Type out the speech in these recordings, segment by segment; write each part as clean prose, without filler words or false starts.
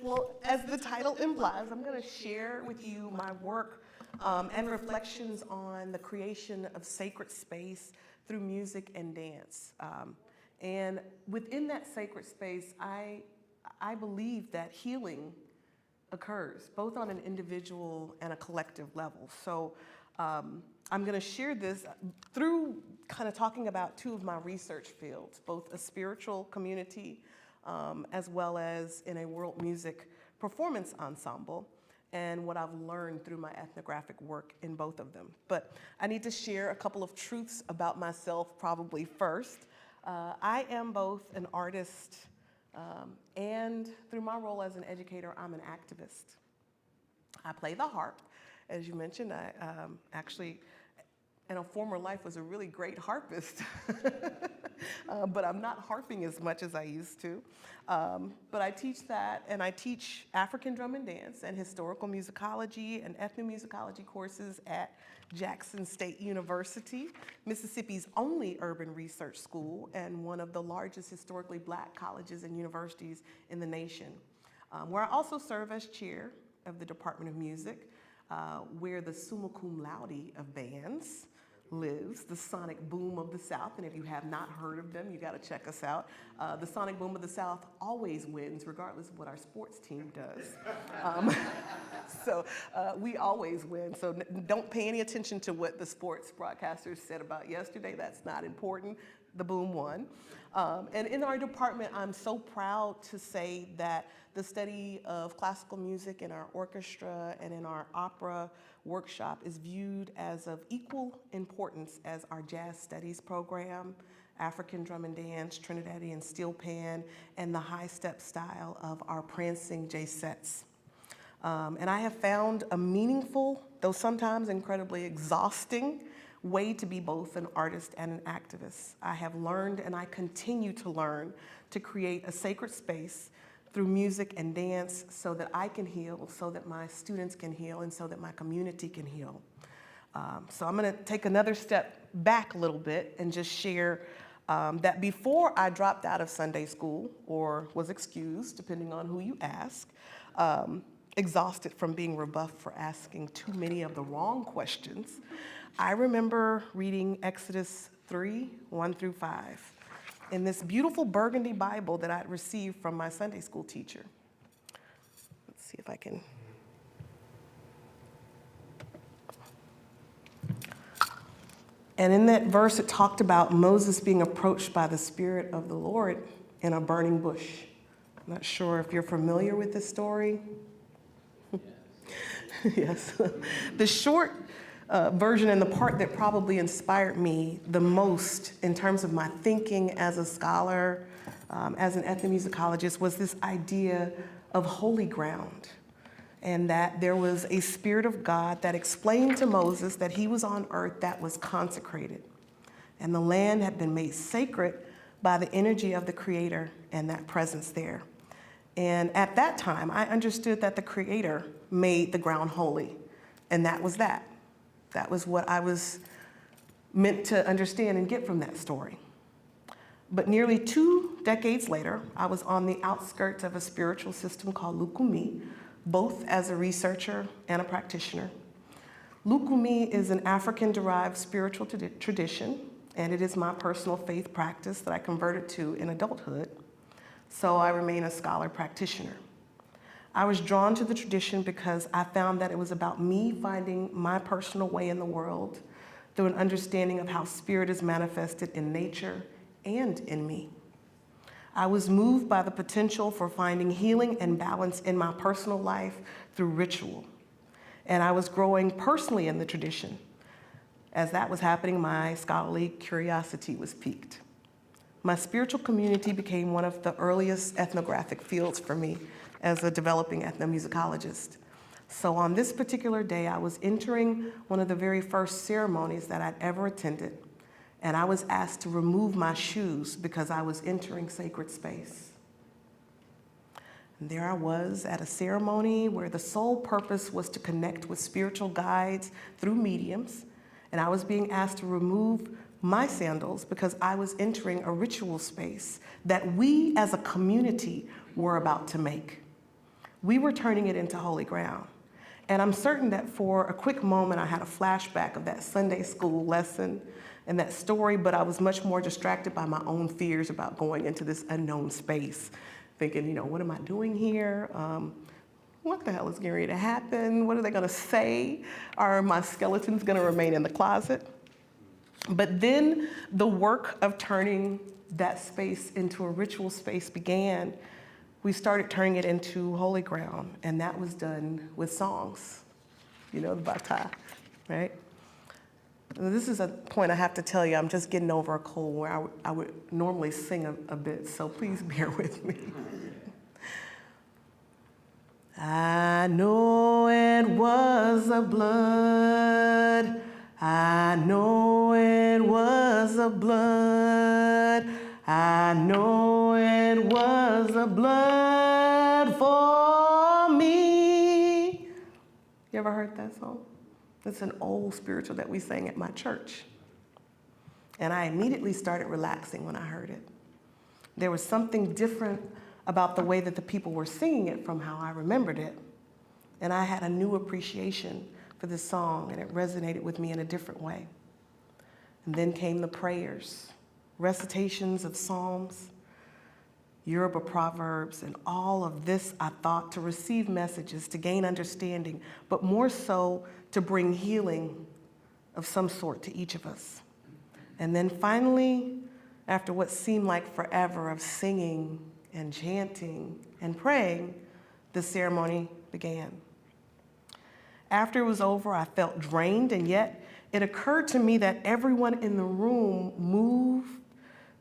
Well, as the title implies, I'm going to share with you my work and reflections on the creation of sacred space through music and dance. And within that sacred space, I believe that healing occurs, both on an individual and a collective level. So I'm going to share this through kind of talking about two of my research fields, both a spiritual community as well as in a world music performance ensemble, and what I've learned through my ethnographic work in both of them. But I need to share a couple of truths about myself probably first. I am both an artist and through my role as an educator, I'm an activist. I play the harp, as you mentioned. I actually, in a former life, was a really great harpist. But I'm not harping as much as I used to. But I teach that, and I teach African drum and dance and historical musicology and ethnomusicology courses at Jackson State University, Mississippi's only urban research school and one of the largest historically Black colleges and universities in the nation, where I also serve as chair of the Department of Music, where the summa cum laude of bands lives, the Sonic Boom of the South. And if you have not heard of them, you got to check us out. The Sonic Boom of the South always wins, regardless of what our sports team does. So we always win. So don't pay any attention to what the sports broadcasters said about yesterday. That's not important. The Boom won. And in our department, I'm so proud to say that the study of classical music in our orchestra and in our opera workshop is viewed as of equal importance as our jazz studies program, African drum and dance, Trinidadian steel pan, and the high step style of our prancing J-sets. And I have found a meaningful, though sometimes incredibly exhausting, way to be both an artist and an activist. I have learned, and I continue to learn, to create a sacred space through music and dance so that I can heal, so that my students can heal, and so that my community can heal. So I'm gonna take another step back a little bit and just share that before I dropped out of Sunday school, or was excused, depending on who you ask, exhausted from being rebuffed for asking too many of the wrong questions, I remember reading Exodus 3, 1 through 5, in this beautiful burgundy Bible that I'd received from my Sunday school teacher. Let's see if I can. And in that verse, it talked about Moses being approached by the Spirit of the Lord in a burning bush. I'm not sure if you're familiar with this story. Yes. The short version, and the part that probably inspired me the most in terms of my thinking as a scholar, as an ethnomusicologist, was this idea of holy ground, and that there was a Spirit of God that explained to Moses that he was on earth that was consecrated, and the land had been made sacred by the energy of the Creator and that presence there. And at that time, I understood that the Creator made the ground holy, and that was that. That was what I was meant to understand and get from that story. But nearly 2 decades later, I was on the outskirts of a spiritual system called Lukumi, both as a researcher and a practitioner. Lukumi is an African-derived spiritual tradition, and it is my personal faith practice that I converted to in adulthood, so I remain a scholar practitioner. I was drawn to the tradition because I found that it was about me finding my personal way in the world through an understanding of how spirit is manifested in nature and in me. I was moved by the potential for finding healing and balance in my personal life through ritual. And I was growing personally in the tradition. As that was happening, my scholarly curiosity was piqued. My spiritual community became one of the earliest ethnographic fields for me as a developing ethnomusicologist. So on this particular day, I was entering one of the very first ceremonies that I'd ever attended, and I was asked to remove my shoes because I was entering sacred space. And there I was at a ceremony where the sole purpose was to connect with spiritual guides through mediums, and I was being asked to remove my sandals because I was entering a ritual space that we as a community were about to make. we were turning it into holy ground. And I'm certain that for a quick moment, I had a flashback of that Sunday school lesson and that story, but I was much more distracted by my own fears about going into this unknown space, thinking, what am I doing here? What the hell is getting ready to happen? What are they gonna say? Are my skeletons gonna remain in the closet? But then the work of turning that space into a ritual space began. We started turning it into holy ground, and that was done with songs, the bata, right? And this is a point I have to tell you, I'm just getting over a cold where I would normally sing a bit, so please bear with me. I know it was the blood, I know it was the blood, I know it was the blood for me. You ever heard that song? It's an old spiritual that we sang at my church. And I immediately started relaxing when I heard it. There was something different about the way that the people were singing it from how I remembered it. And I had a new appreciation for this song, and it resonated with me in a different way. And then came the prayers, recitations of Psalms, Yoruba proverbs, and all of this I thought to receive messages, to gain understanding, but more so to bring healing of some sort to each of us. And then finally, after what seemed like forever of singing and chanting and praying, the ceremony began. After it was over, I felt drained, and yet it occurred to me that everyone in the room moved,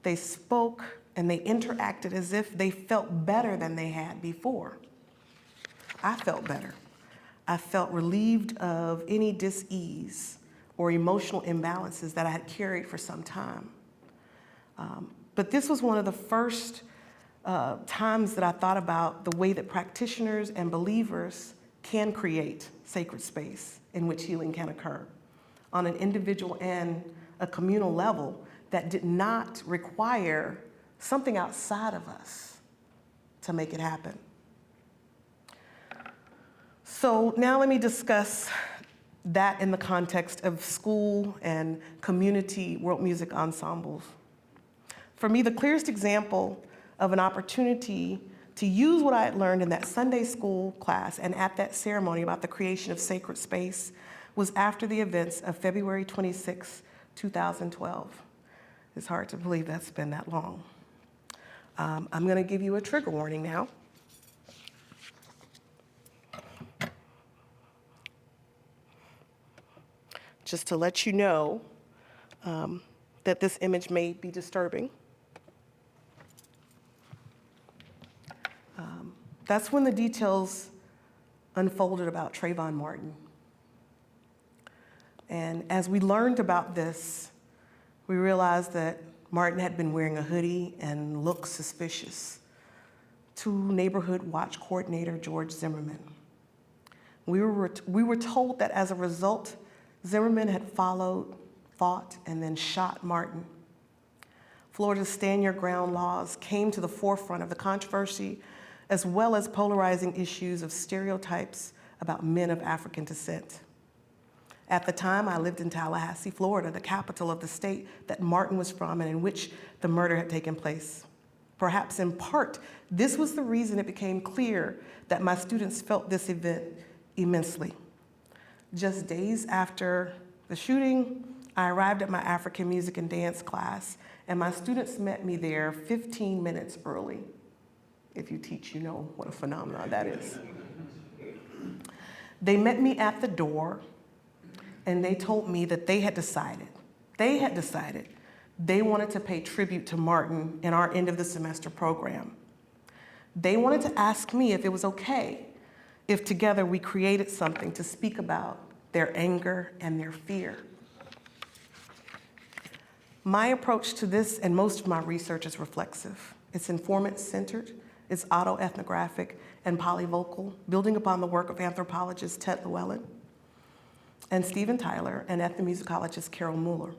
they spoke, and they interacted as if they felt better than they had before. I felt better. I felt relieved of any dis-ease or emotional imbalances that I had carried for some time. But this was one of the first times that I thought about the way that practitioners and believers can create sacred space in which healing can occur on an individual and a communal level that did not require something outside of us to make it happen. So now let me discuss that in the context of school and community world music ensembles. For me, the clearest example of an opportunity to use what I had learned in that Sunday school class and at that ceremony about the creation of sacred space was after the events of February 26, 2012. It's hard to believe that's been that long. I'm gonna give you a trigger warning now. Just to let you know that this image may be disturbing. That's when the details unfolded about Trayvon Martin. And as we learned about this, we realized that Martin had been wearing a hoodie and looked suspicious to neighborhood watch coordinator George Zimmerman. We were told that as a result, Zimmerman had followed, fought, and then shot Martin. Florida's Stand Your Ground laws came to the forefront of the controversy, as well as polarizing issues of stereotypes about men of African descent. At the time, I lived in Tallahassee, Florida, the capital of the state that Martin was from and in which the murder had taken place. Perhaps in part, this was the reason it became clear that my students felt this event immensely. Just days after the shooting, I arrived at my African music and dance class, and my students met me there 15 minutes early. If you teach, you know what a phenomenon that is. They met me at the door, and they told me that they had decided they wanted to pay tribute to Martin in our end of the semester program. They wanted to ask me if it was okay if together we created something to speak about their anger and their fear. My approach to this and most of my research is reflexive. It's informant-centered, it's auto-ethnographic and polyvocal, building upon the work of anthropologist Ted Llewellyn and Steven Tyler and ethnomusicologist Carol Mueller.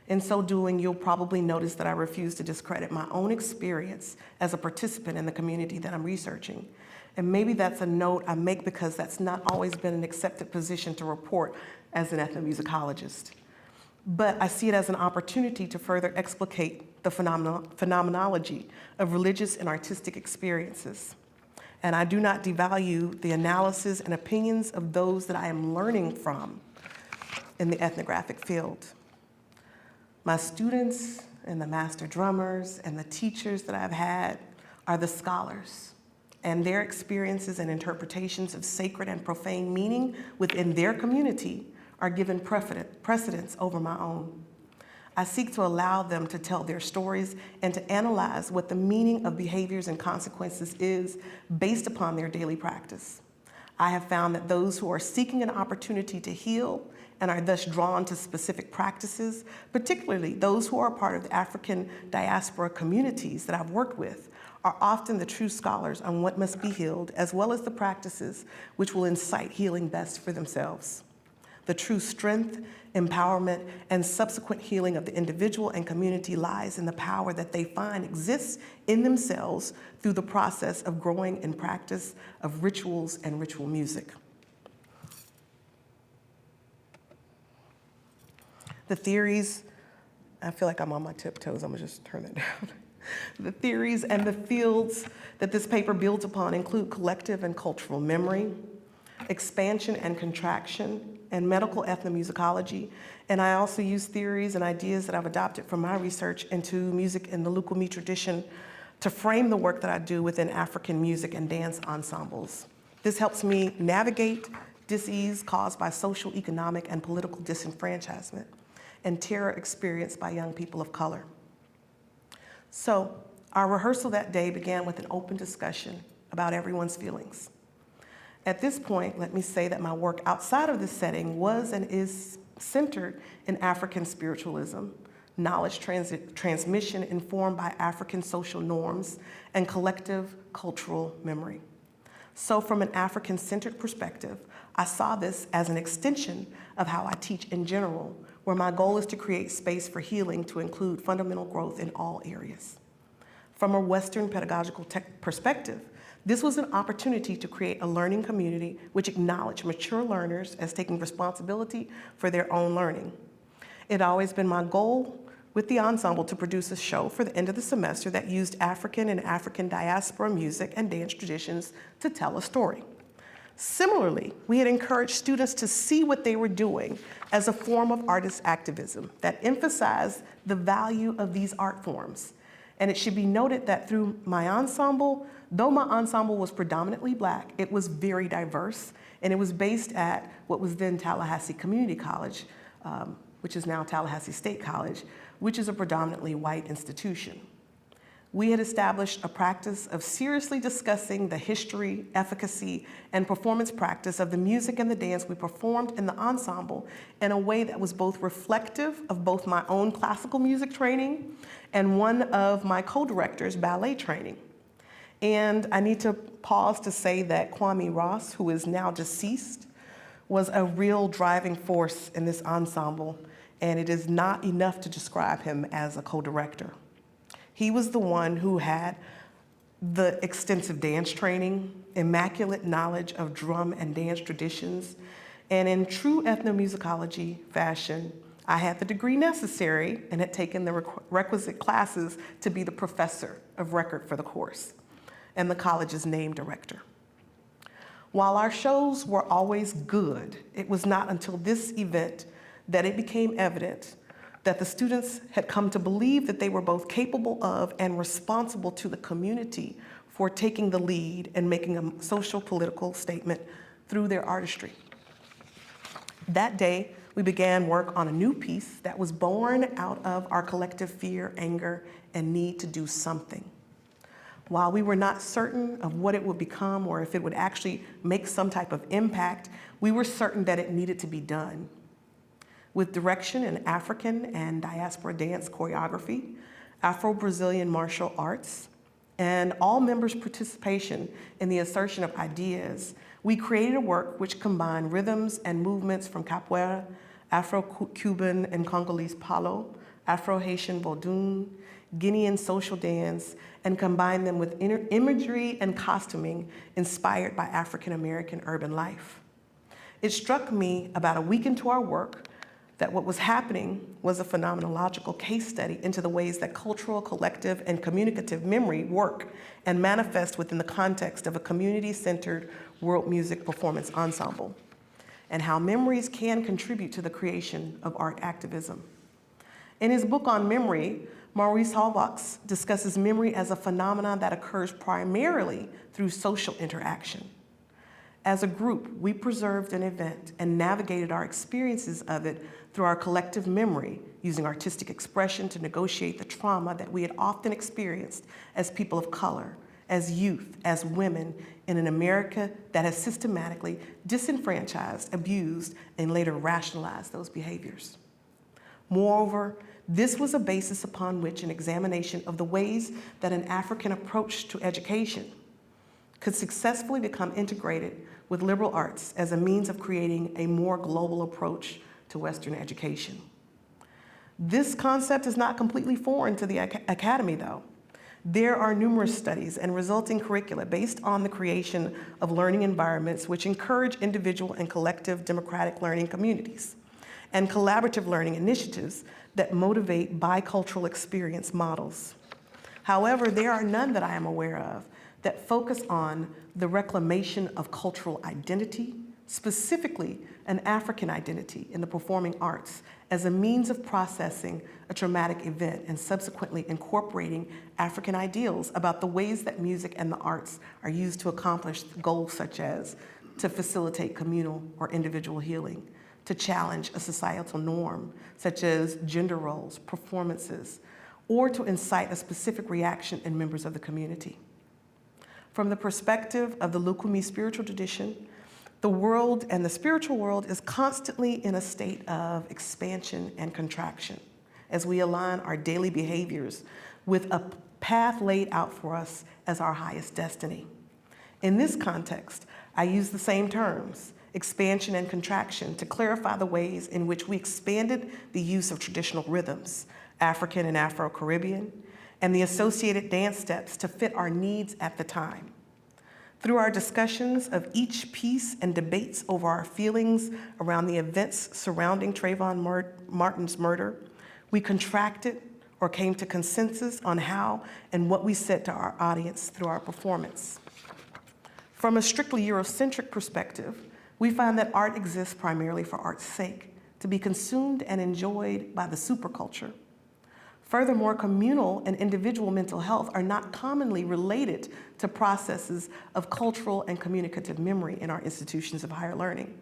In so doing, you'll probably notice that I refuse to discredit my own experience as a participant in the community that I'm researching, And maybe that's a note I make because that's not always been an accepted position to report as an ethnomusicologist. But I see it as an opportunity to further explicate the phenomenology of religious and artistic experiences. And I do not devalue the analysis and opinions of those that I am learning from in the ethnographic field. My students and the master drummers and the teachers that I've had are the scholars, and their experiences and interpretations of sacred and profane meaning within their community are given precedence over my own. I seek to allow them to tell their stories and to analyze what the meaning of behaviors and consequences is based upon their daily practice. I have found that those who are seeking an opportunity to heal and are thus drawn to specific practices, particularly those who are part of the African diaspora communities that I've worked with, are often the true scholars on what must be healed, as well as the practices which will incite healing best for themselves. The true strength, empowerment, and subsequent healing of the individual and community lies in the power that they find exists in themselves through the process of growing in practice of rituals and ritual music. The theories, I feel like I'm on my tiptoes, I'm gonna just turn that down. The theories and the fields that this paper builds upon include collective and cultural memory, expansion and contraction, and medical ethnomusicology. And I also use theories and ideas that I've adopted from my research into music in the Lukumi tradition to frame the work that I do within African music and dance ensembles. This helps me navigate dis-ease caused by social, economic, and political disenfranchisement and terror experienced by young people of color. So our rehearsal that day began with an open discussion about everyone's feelings. At this point, let me say that my work outside of this setting was and is centered in African spiritualism, knowledge transmission informed by African social norms, and collective cultural memory. So from an African-centered perspective, I saw this as an extension of how I teach in general, where my goal is to create space for healing to include fundamental growth in all areas. From a Western pedagogical perspective, this was an opportunity to create a learning community which acknowledged mature learners as taking responsibility for their own learning. It had always been my goal with the ensemble to produce a show for the end of the semester that used African and African diaspora music and dance traditions to tell a story. Similarly, we had encouraged students to see what they were doing as a form of artist activism that emphasized the value of these art forms. And it should be noted that through my ensemble, though my ensemble was predominantly Black, it was very diverse, and it was based at what was then Tallahassee Community College, which is now Tallahassee State College, which is a predominantly white institution. We had established a practice of seriously discussing the history, efficacy, and performance practice of the music and the dance we performed in the ensemble in a way that was both reflective of both my own classical music training and one of my co-director's ballet training. And I need to pause to say that Kwame Ross, who is now deceased, was a real driving force in this ensemble, and it is not enough to describe him as a co-director. He was the one who had the extensive dance training, immaculate knowledge of drum and dance traditions, and in true ethnomusicology fashion, I had the degree necessary and had taken the requisite classes to be the professor of record for the course and the college's name director. While our shows were always good, it was not until this event that it became evident that the students had come to believe that they were both capable of and responsible to the community for taking the lead and making a social political statement through their artistry. That day, we began work on a new piece that was born out of our collective fear, anger, and need to do something. While we were not certain of what it would become or if it would actually make some type of impact, we were certain that it needed to be done. With direction in African and diaspora dance choreography, Afro-Brazilian martial arts, and all members' participation in the assertion of ideas, we created a work which combined rhythms and movements from capoeira, Afro-Cuban and Congolese palo, Afro-Haitian vodun, Guinean social dance, and combine them with imagery and costuming inspired by African-American urban life. It struck me about a week into our work that what was happening was a phenomenological case study into the ways that cultural, collective, and communicative memory work and manifest within the context of a community-centered world music performance ensemble, and how memories can contribute to the creation of art activism. In his book on memory, Maurice Halbach discusses memory as a phenomenon that occurs primarily through social interaction. As a group, we preserved an event and navigated our experiences of it through our collective memory, using artistic expression to negotiate the trauma that we had often experienced as people of color, as youth, as women, in an America that has systematically disenfranchised, abused, and later rationalized those behaviors. Moreover, this was a basis upon which an examination of the ways that an African approach to education could successfully become integrated with liberal arts as a means of creating a more global approach to Western education. This concept is not completely foreign to the academy, though. There are numerous studies and resulting curricula based on the creation of learning environments which encourage individual and collective democratic learning communities and collaborative learning initiatives that motivate bicultural experience models. However, there are none that I am aware of that focus on the reclamation of cultural identity, specifically an African identity in the performing arts, as a means of processing a traumatic event and subsequently incorporating African ideals about the ways that music and the arts are used to accomplish goals such as to facilitate communal or individual healing, to challenge a societal norm such as gender roles, performances, or to incite a specific reaction in members of the community. From the perspective of the Lukumi spiritual tradition, the world and the spiritual world is constantly in a state of expansion and contraction as we align our daily behaviors with a path laid out for us as our highest destiny. In this context, I use the same terms, expansion and contraction, to clarify the ways in which we expanded the use of traditional rhythms, African and Afro-Caribbean, and the associated dance steps to fit our needs at the time. Through our discussions of each piece and debates over our feelings around the events surrounding Trayvon Martin's murder, we contracted or came to consensus on how and what we said to our audience through our performance. From a strictly Eurocentric perspective, we find that art exists primarily for art's sake, to be consumed and enjoyed by the superculture. Furthermore, communal and individual mental health are not commonly related to processes of cultural and communicative memory in our institutions of higher learning.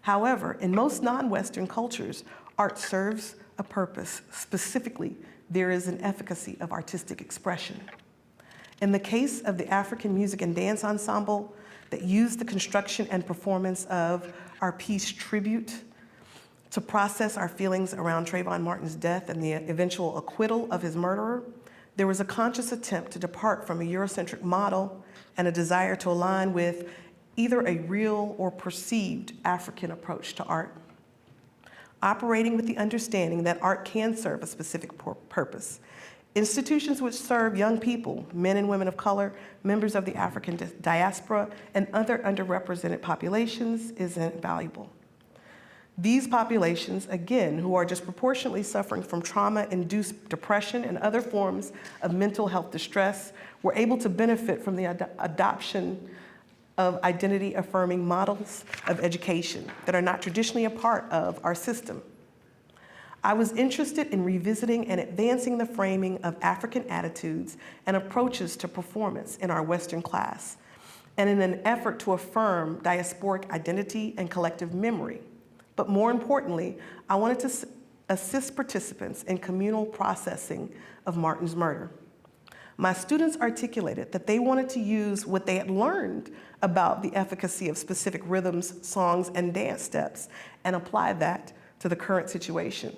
However, in most non-Western cultures, art serves a purpose. Specifically, there is an efficacy of artistic expression. In the case of the African Music and Dance Ensemble that used the construction and performance of our piece Tribute to process our feelings around Trayvon Martin's death and the eventual acquittal of his murderer, there was a conscious attempt to depart from a Eurocentric model and a desire to align with either a real or perceived African approach to art. Operating with the understanding that art can serve a specific purpose, institutions which serve young people, men and women of color, members of the African diaspora, and other underrepresented populations is invaluable. These populations, again, who are disproportionately suffering from trauma-induced depression and other forms of mental health distress, were able to benefit from the adoption of identity-affirming models of education that are not traditionally a part of our system. I was interested in revisiting and advancing the framing of African attitudes and approaches to performance in our Western class, and in an effort to affirm diasporic identity and collective memory. But more importantly, I wanted to assist participants in communal processing of Martin's murder. My students articulated that they wanted to use what they had learned about the efficacy of specific rhythms, songs, and dance steps and apply that to the current situation.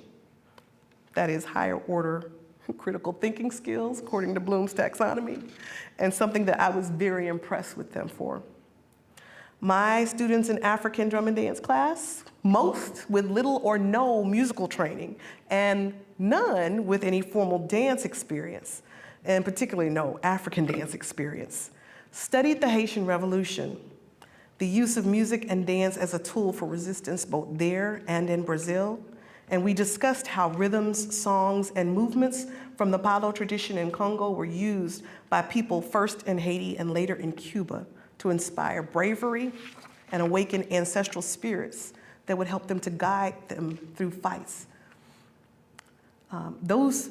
That is higher order critical thinking skills, according to Bloom's taxonomy, and something that I was very impressed with them for. My students in African drum and dance class, most with little or no musical training, and none with any formal dance experience, and particularly no African dance experience, studied the Haitian Revolution, the use of music and dance as a tool for resistance both there and in Brazil. And we discussed how rhythms, songs, and movements from the Palo tradition in Congo were used by people first in Haiti and later in Cuba to inspire bravery and awaken ancestral spirits that would help them to guide them through fights. Those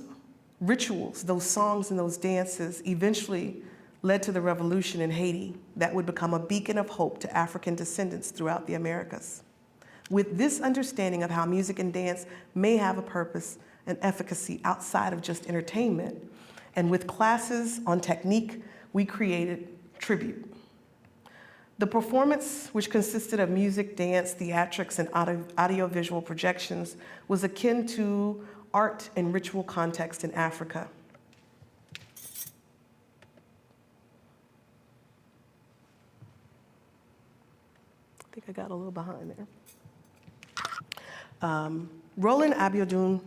rituals, those songs and those dances eventually led to the revolution in Haiti that would become a beacon of hope to African descendants throughout the Americas. With this understanding of how music and dance may have a purpose and efficacy outside of just entertainment, and with classes on technique, we created Tribute. The performance, which consisted of music, dance, theatrics, and audiovisual projections, was akin to art and ritual context in Africa. I think I got a little behind there. Roland Abiodun,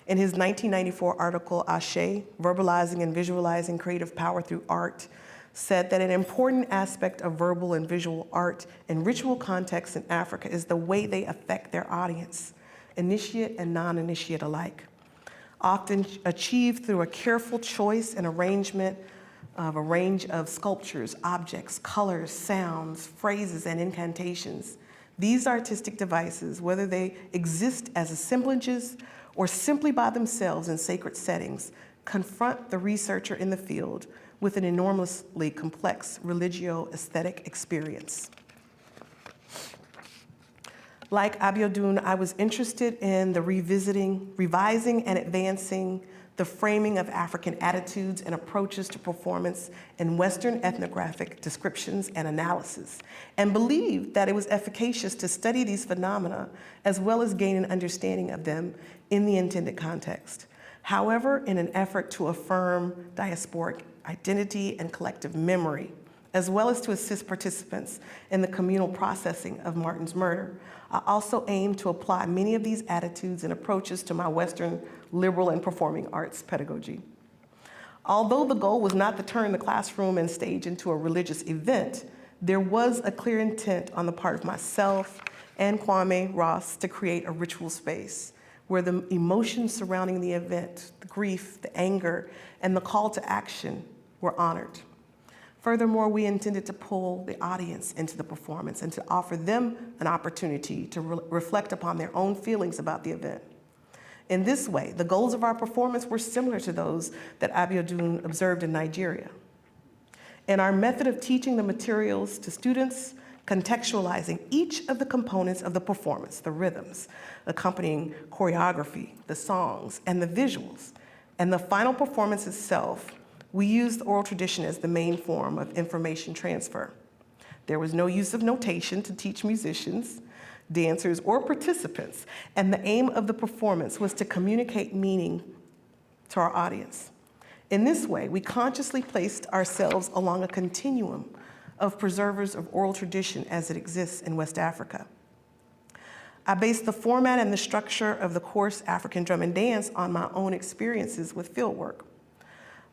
in his 1994 article, Ashe, Verbalizing and Visualizing Creative Power Through Art, said that an important aspect of verbal and visual art and ritual context in Africa is the way they affect their audience, initiate and non-initiate alike, often achieved through a careful choice and arrangement of a range of sculptures, objects, colors, sounds, phrases, and incantations. These artistic devices, whether they exist as assemblages or simply by themselves in sacred settings, confront the researcher in the field with an enormously complex religio-aesthetic experience. Like Abiodun, I was interested in the revising and advancing the framing of African attitudes and approaches to performance in Western ethnographic descriptions and analysis, and believed that it was efficacious to study these phenomena as well as gain an understanding of them in the intended context. However, in an effort to affirm diasporic identity and collective memory, as well as to assist participants in the communal processing of Martin's murder, I also aim to apply many of these attitudes and approaches to my Western liberal and performing arts pedagogy. Although the goal was not to turn the classroom and stage into a religious event, there was a clear intent on the part of myself and Kwame Ross to create a ritual space where the emotions surrounding the event, the grief, the anger, and the call to action were honored. Furthermore, we intended to pull the audience into the performance and to offer them an opportunity to reflect upon their own feelings about the event. In this way, the goals of our performance were similar to those that Abiodun observed in Nigeria. In our method of teaching the materials to students, contextualizing each of the components of the performance, the rhythms, accompanying choreography, the songs, and the visuals, and the final performance itself, we used the oral tradition as the main form of information transfer. There was no use of notation to teach musicians, dancers, or participants, and the aim of the performance was to communicate meaning to our audience. In this way, we consciously placed ourselves along a continuum of preservers of oral tradition as it exists in West Africa. I based the format and the structure of the course African Drum and Dance on my own experiences with fieldwork.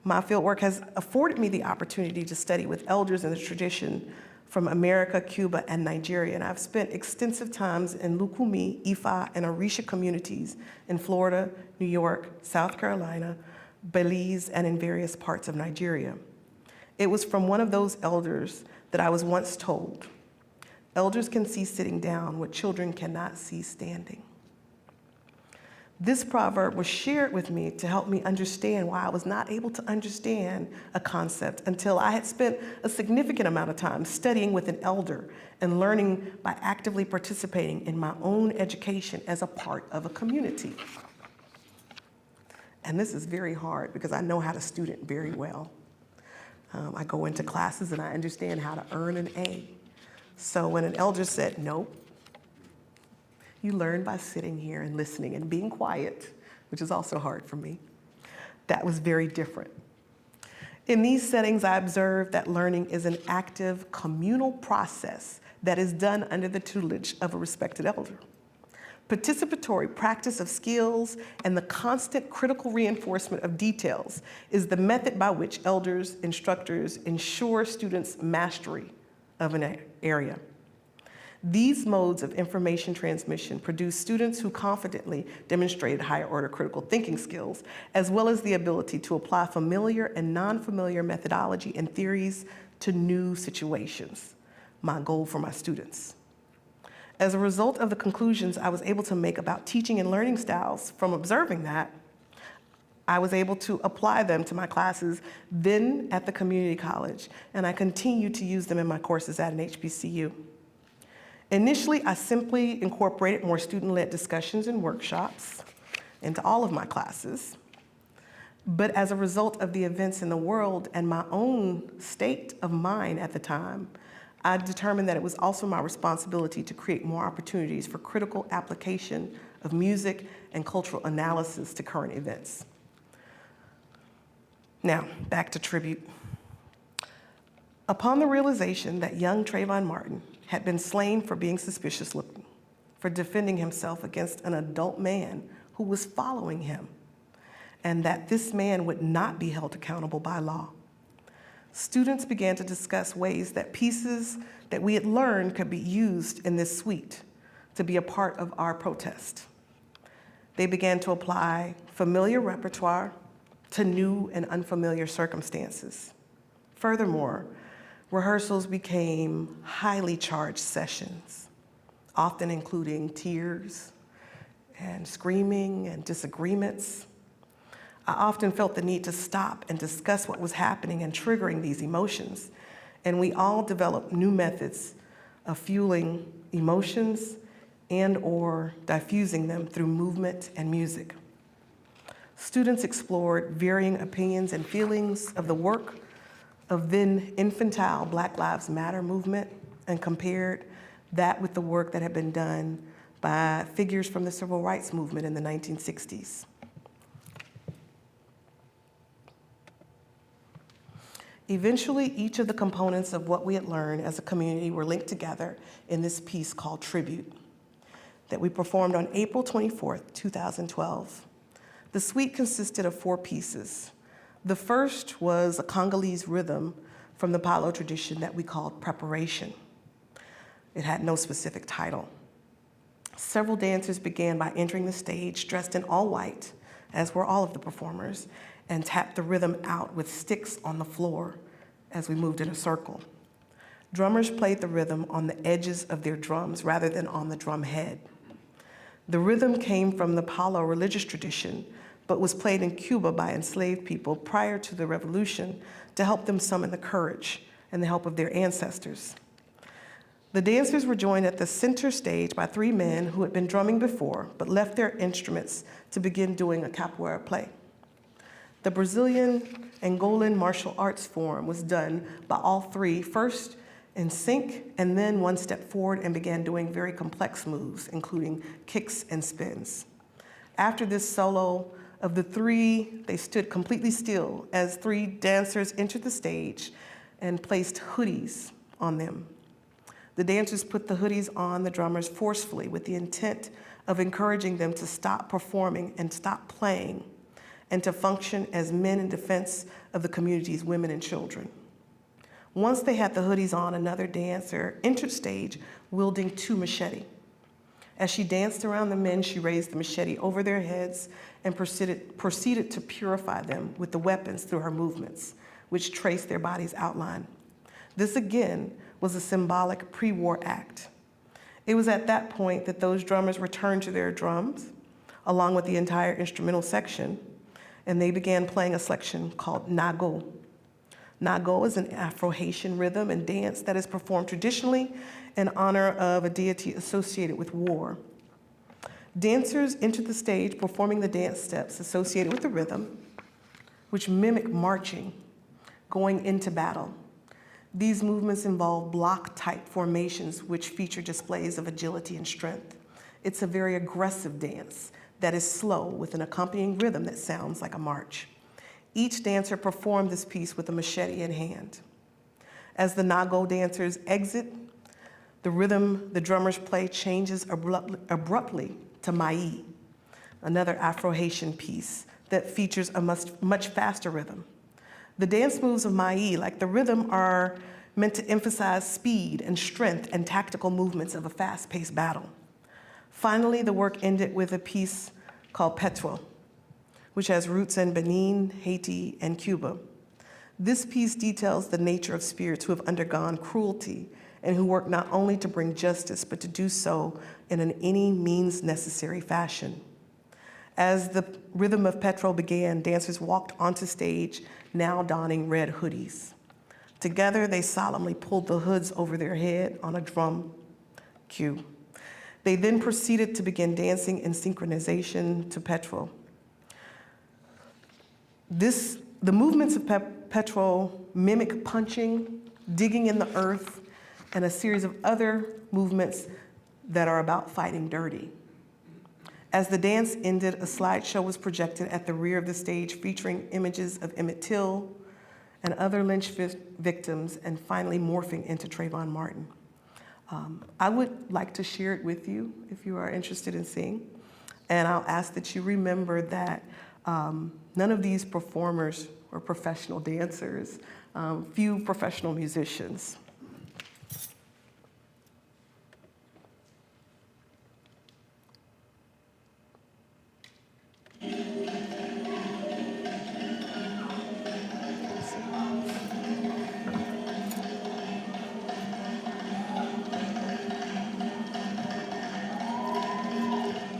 My fieldwork has afforded me the opportunity to study with elders in the tradition from America, Cuba, and Nigeria, and I've spent extensive times in Lukumi, Ifa, and Orisha communities in Florida, New York, South Carolina, Belize, and in various parts of Nigeria. It was from one of those elders that I was once told, elders can see sitting down what children cannot see standing. This proverb was shared with me to help me understand why I was not able to understand a concept until I had spent a significant amount of time studying with an elder and learning by actively participating in my own education as a part of a community. And this is very hard because I know how to student very well. I go into classes and I understand how to earn an A. So when an elder said, nope, you learn by sitting here and listening and being quiet, which is also hard for me, that was very different. In these settings, I observed that learning is an active communal process that is done under the tutelage of a respected elder. Participatory practice of skills and the constant critical reinforcement of details is the method by which elders, instructors ensure students' mastery of an area. These modes of information transmission produce students who confidently demonstrate higher order critical thinking skills, as well as the ability to apply familiar and non-familiar methodology and theories to new situations. My goal for my students. As a result of the conclusions I was able to make about teaching and learning styles from observing that, I was able to apply them to my classes then at the community college, and I continue to use them in my courses at an HBCU. Initially, I simply incorporated more student-led discussions and workshops into all of my classes. But as a result of the events in the world and my own state of mind at the time, I determined that it was also my responsibility to create more opportunities for critical application of music and cultural analysis to current events. Now, back to tribute. Upon the realization that young Trayvon Martin had been slain for being suspicious looking, for defending himself against an adult man who was following him, and that this man would not be held accountable by law, students began to discuss ways that pieces that we had learned could be used in this suite to be a part of our protest. They began to apply familiar repertoire to new and unfamiliar circumstances. Furthermore, rehearsals became highly charged sessions, often including tears and screaming and disagreements. I often felt the need to stop and discuss what was happening and triggering these emotions, and we all developed new methods of fueling emotions and/or diffusing them through movement and music. Students explored varying opinions and feelings of the work of then infantile Black Lives Matter movement and compared that with the work that had been done by figures from the civil rights movement in the 1960s. Eventually, each of the components of what we had learned as a community were linked together in this piece called Tribute that we performed on April 24th, 2012. The suite consisted of 4 pieces. The first was a Congolese rhythm from the Palo tradition that we called Preparation. It had no specific title. Several dancers began by entering the stage dressed in all white, as were all of the performers, and tapped the rhythm out with sticks on the floor as we moved in a circle. Drummers played the rhythm on the edges of their drums rather than on the drum head. The rhythm came from the Palo religious tradition, but was played in Cuba by enslaved people prior to the revolution to help them summon the courage and the help of their ancestors. The dancers were joined at the center stage by 3 men who had been drumming before, but left their instruments to begin doing a capoeira play. The Brazilian Angolan martial arts form was done by all 3, first in sync, and then one stepped forward and began doing very complex moves, including kicks and spins. After this solo of the 3, they stood completely still as 3 dancers entered the stage and placed hoodies on them. The dancers put the hoodies on the drummers forcefully with the intent of encouraging them to stop performing and stop playing, and to function as men in defense of the community's women and children. Once they had the hoodies on, another dancer entered stage wielding 2 machetes. As she danced around the men, she raised the machete over their heads and proceeded to purify them with the weapons through her movements, which traced their body's outline. This again was a symbolic pre-war act. It was at that point that those drummers returned to their drums, along with the entire instrumental section, and they began playing a selection called Nago. Nago is an Afro-Haitian rhythm and dance that is performed traditionally in honor of a deity associated with war. Dancers entered the stage performing the dance steps associated with the rhythm, which mimic marching, going into battle. These movements involve block-type formations which feature displays of agility and strength. It's a very aggressive dance that is slow with an accompanying rhythm that sounds like a march. Each dancer performed this piece with a machete in hand. As the Nago dancers exit The rhythm the drummers play changes abruptly to Mai, another Afro-Haitian piece that features a much faster rhythm. The dance moves of Mai, like the rhythm, are meant to emphasize speed and strength and tactical movements of a fast-paced battle. Finally, the work ended with a piece called Petrol, which has roots in Benin, Haiti, and Cuba. This piece details the nature of spirits who have undergone cruelty and who work not only to bring justice, but to do so in an any means necessary fashion. As the rhythm of Petrol began, dancers walked onto stage, now donning red hoodies. Together, they solemnly pulled the hoods over their head on a drum cue. They then proceeded to begin dancing in synchronization to Petrol. The movements of Petrol mimic punching, digging in the earth, and a series of other movements that are about fighting dirty. As the dance ended, a slideshow was projected at the rear of the stage featuring images of Emmett Till and other lynch victims, and finally morphing into Trayvon Martin. I would like to share it with you if you are interested in seeing. And I'll ask that you remember that none of these performers were professional dancers, few professional musicians.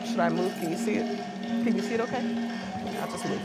Should I move? Can you see it? Can you see it okay? I'll just move.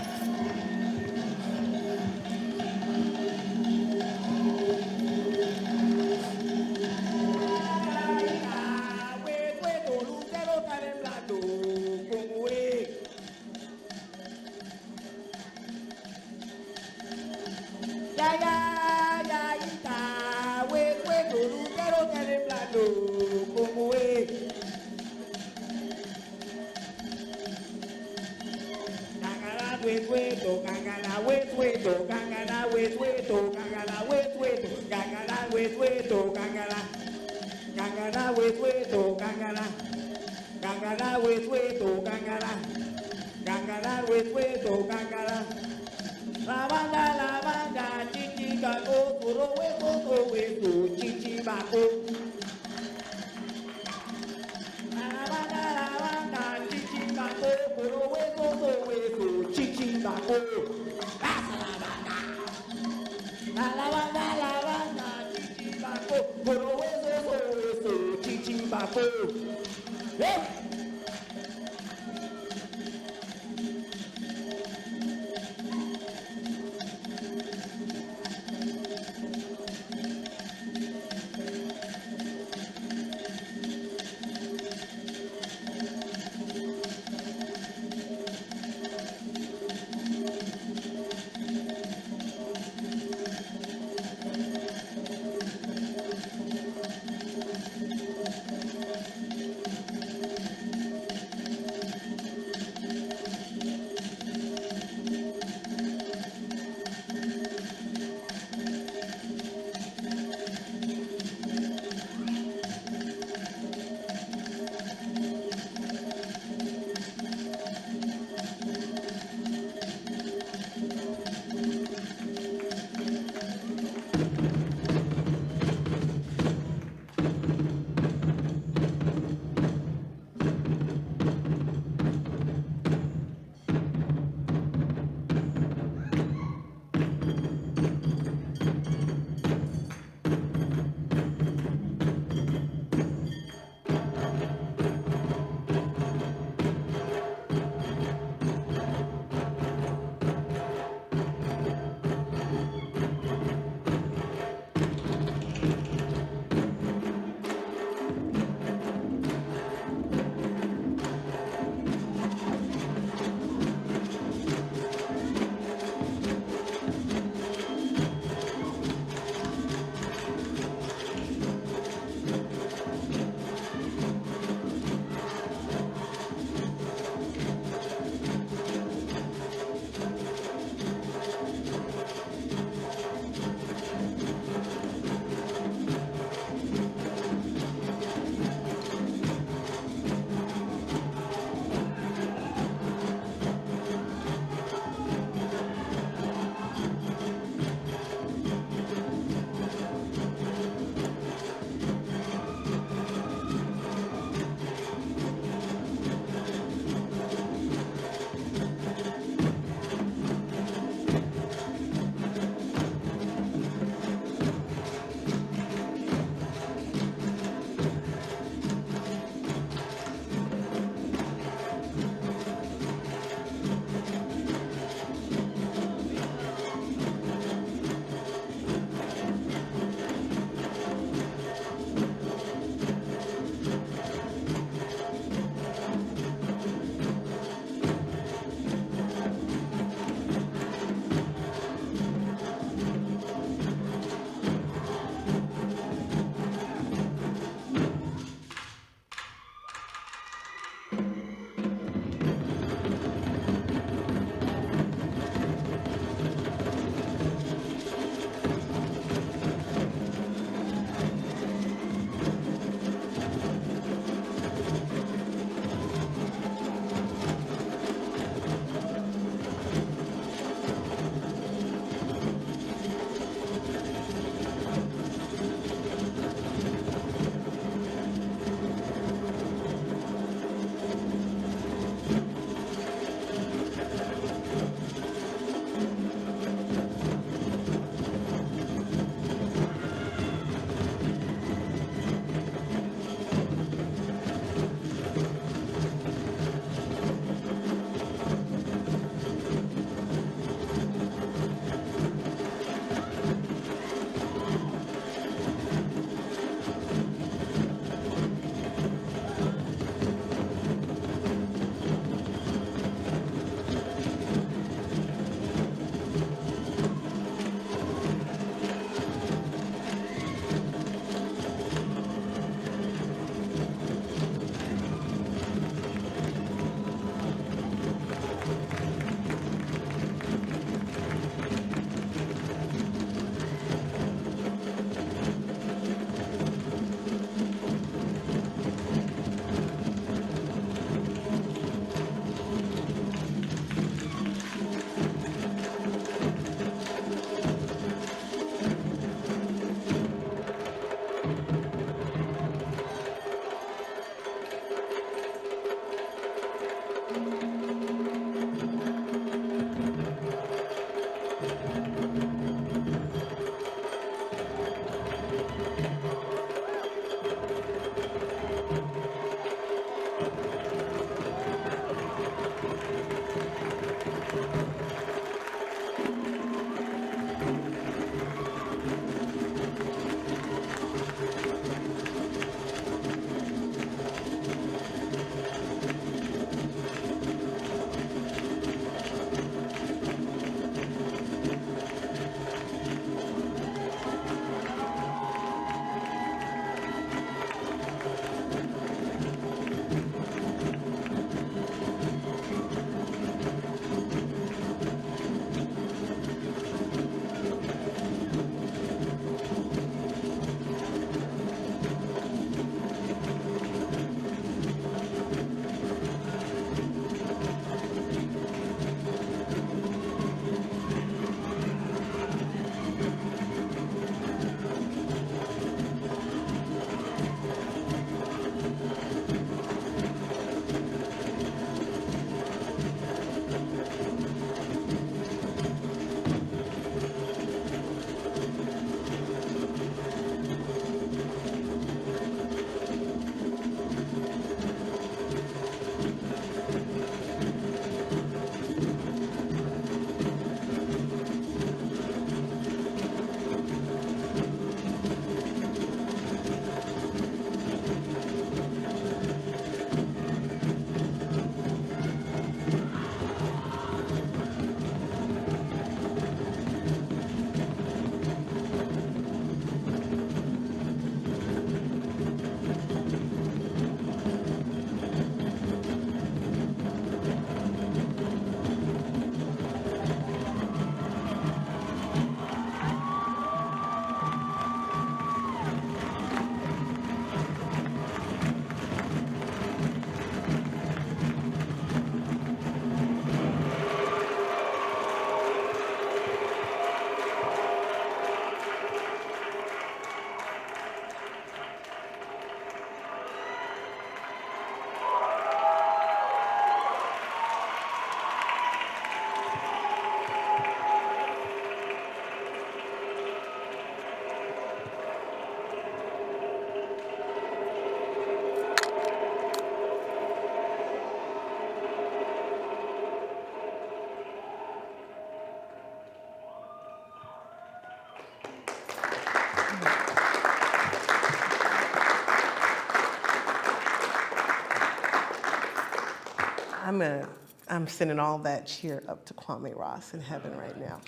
I'm sending all that cheer up to Kwame Ross in heaven right now.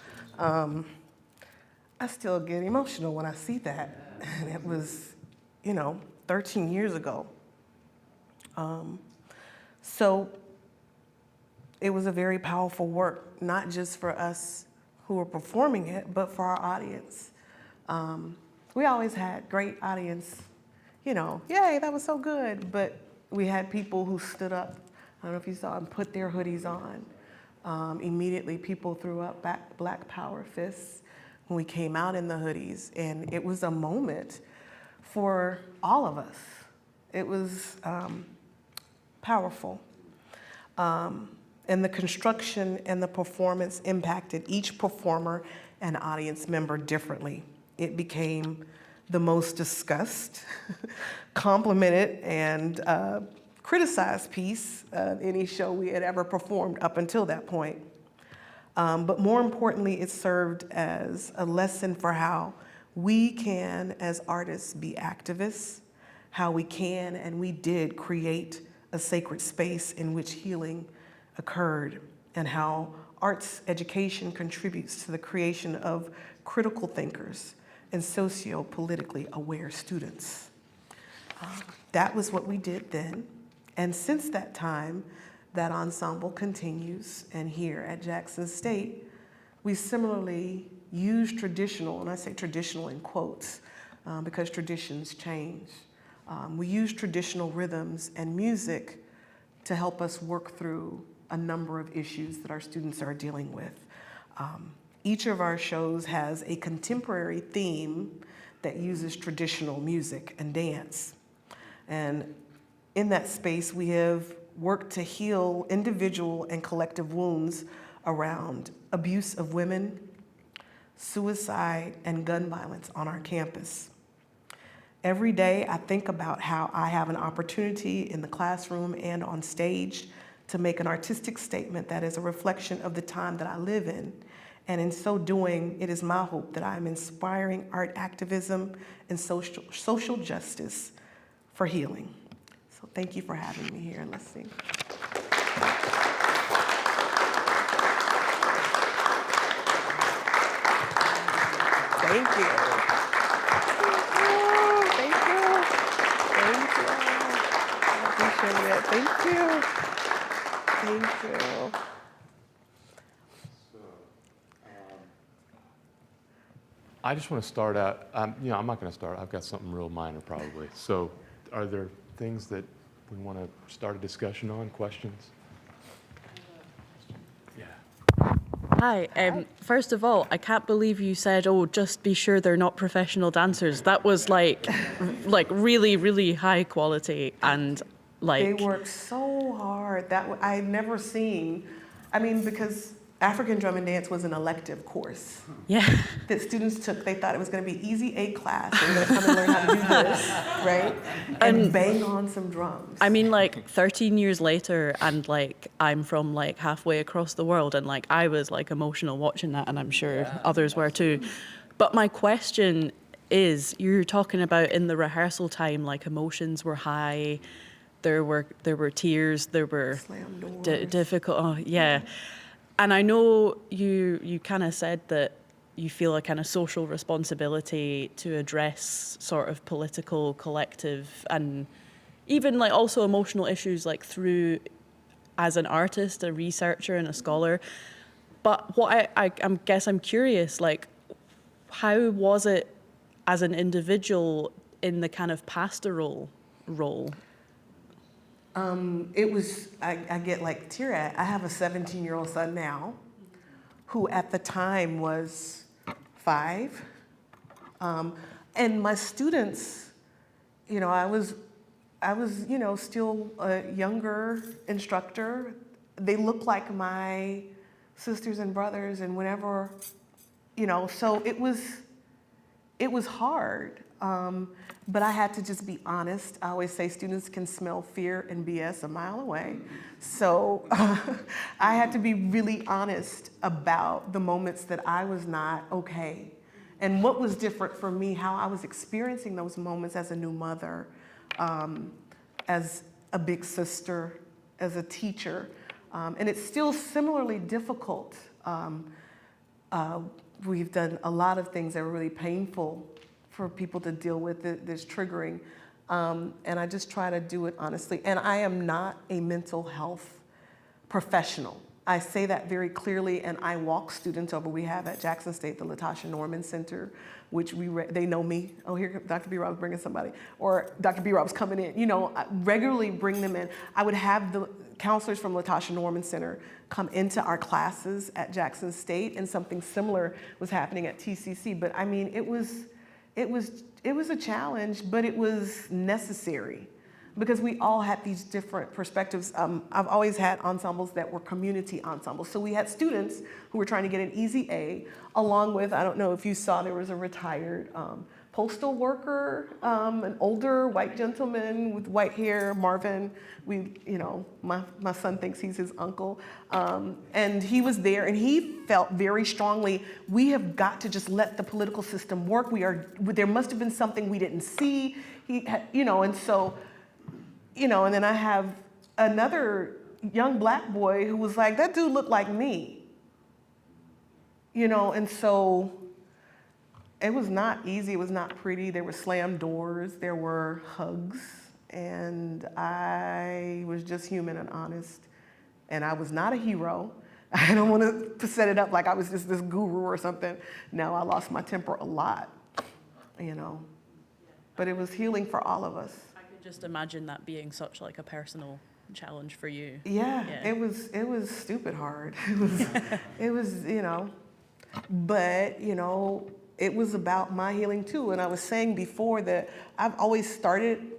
I still get emotional when I see that. And it was, 13 years ago. So it was a very powerful work, not just for us who were performing it, but for our audience. We always had great audience, yay, that was so good. But we had people who stood up, I don't know if you saw them, put their hoodies on. Immediately people threw up Black Power fists when we came out in the hoodies. And it was a moment for all of us. It was powerful. And the construction and the performance impacted each performer and audience member differently. It became the most discussed, complimented, and criticized piece of any show we had ever performed up until that point. But more importantly, it served as a lesson for how we can, as artists, be activists, how we can and we did create a sacred space in which healing occurred, and how arts education contributes to the creation of critical thinkers and socio-politically aware students. That was what we did then. And since that time, that ensemble continues. And here at Jackson State, we similarly use traditional, and I say traditional in quotes, because traditions change. We use traditional rhythms and music to help us work through a number of issues that our students are dealing with. Each of our shows has a contemporary theme that uses traditional music and dance. And in that space, we have worked to heal individual and collective wounds around abuse of women, suicide, and gun violence on our campus. Every day, I think about how I have an opportunity in the classroom and on stage to make an artistic statement that is a reflection of the time that I live in. And in so doing, it is my hope that I am inspiring art activism and social justice for healing. So thank you for having me here and listening. Thank you. I appreciate it. Thank you. I just want to start out, I'm not going to start, I've got something real minor probably. So are there things that we want to start a discussion on, questions? Yeah. Hi, first of all, I can't believe you said, oh, just be sure they're not professional dancers. That was like really, really high quality and like. They work so hard. I'd never seen, because African drum and dance was an elective course. Yeah. That students took. They thought it was going to be easy A class. They're going to come and learn how to do this, right? And bang on some drums. 13 years later, and I'm from halfway across the world, and I was emotional watching that, and I'm sure others were too. But my question is, you're talking about in the rehearsal time, emotions were high, there were tears, there were difficult. Oh, yeah. And I know you kind of said that you feel a kind of social responsibility to address sort of political, collective, and even also emotional issues through, as an artist, a researcher, and a scholar. But what I guess I'm curious, how was it as an individual in the kind of pastoral role? It was, I get teary-eyed. I have a 17-year-old son now who at the time was 5. And my students, I was still a younger instructor. They looked like my sisters and brothers, and whenever, so it was hard. But I had to just be honest. I always say students can smell fear and BS a mile away. So I had to be really honest about the moments that I was not okay And what was different for me, how I was experiencing those moments as a new mother, as a big sister, as a teacher. And it's still similarly difficult. We've done a lot of things that are really painful for people to deal with, that's triggering. And I just try to do it honestly. And I am not a mental health professional. I say that very clearly, and I walk students over. We have at Jackson State the Latasha Norman Center, which they know me. Oh, here Dr. B. Rob's bringing somebody, or Dr. B. Rob's coming in. You know, I regularly bring them in. I would have the counselors from Latasha Norman Center come into our classes at Jackson State, and something similar was happening at TCC. But I mean, it was a challenge, but it was necessary, because we all had these different perspectives. I've always had ensembles that were community ensembles. So we had students who were trying to get an easy A, along with, I don't know if you saw, there was a retired postal worker, an older white gentleman with white hair, Marvin. My son thinks he's his uncle. And he was there, and he felt very strongly, we have got to just let the political system work. There must have been something we didn't see. And so, and then I have another young black boy who was like, that dude looked like me. And so it was not easy, it was not pretty. There were slammed doors, there were hugs, and I was just human and honest. And I was not a hero. I don't want to set it up like I was just this guru or something. No, I lost my temper a lot, But it was healing for all of us. Just imagine that being such like a personal challenge for you. Yeah. It was stupid hard. It was, but it was about my healing too. And I was saying before that I've always started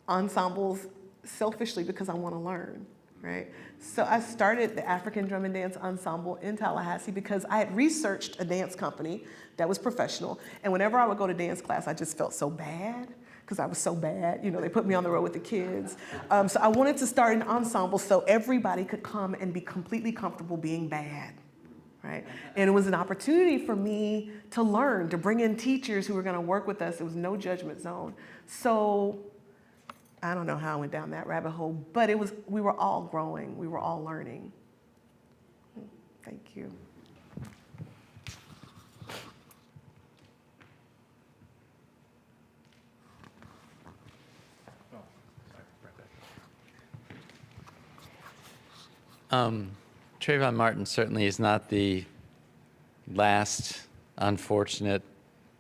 ensembles selfishly because I want to learn, right? So I started the African Drum and Dance Ensemble in Tallahassee because I had researched a dance company that was professional. And whenever I would go to dance class, I just felt so bad, because I was so bad. They put me on the road with the kids. So I wanted to start an ensemble so everybody could come and be completely comfortable being bad, right? And it was an opportunity for me to learn, to bring in teachers who were gonna work with us. It was no judgment zone. So I don't know how I went down that rabbit hole, but we were all growing, we were all learning. Thank you. Trayvon Martin certainly is not the last unfortunate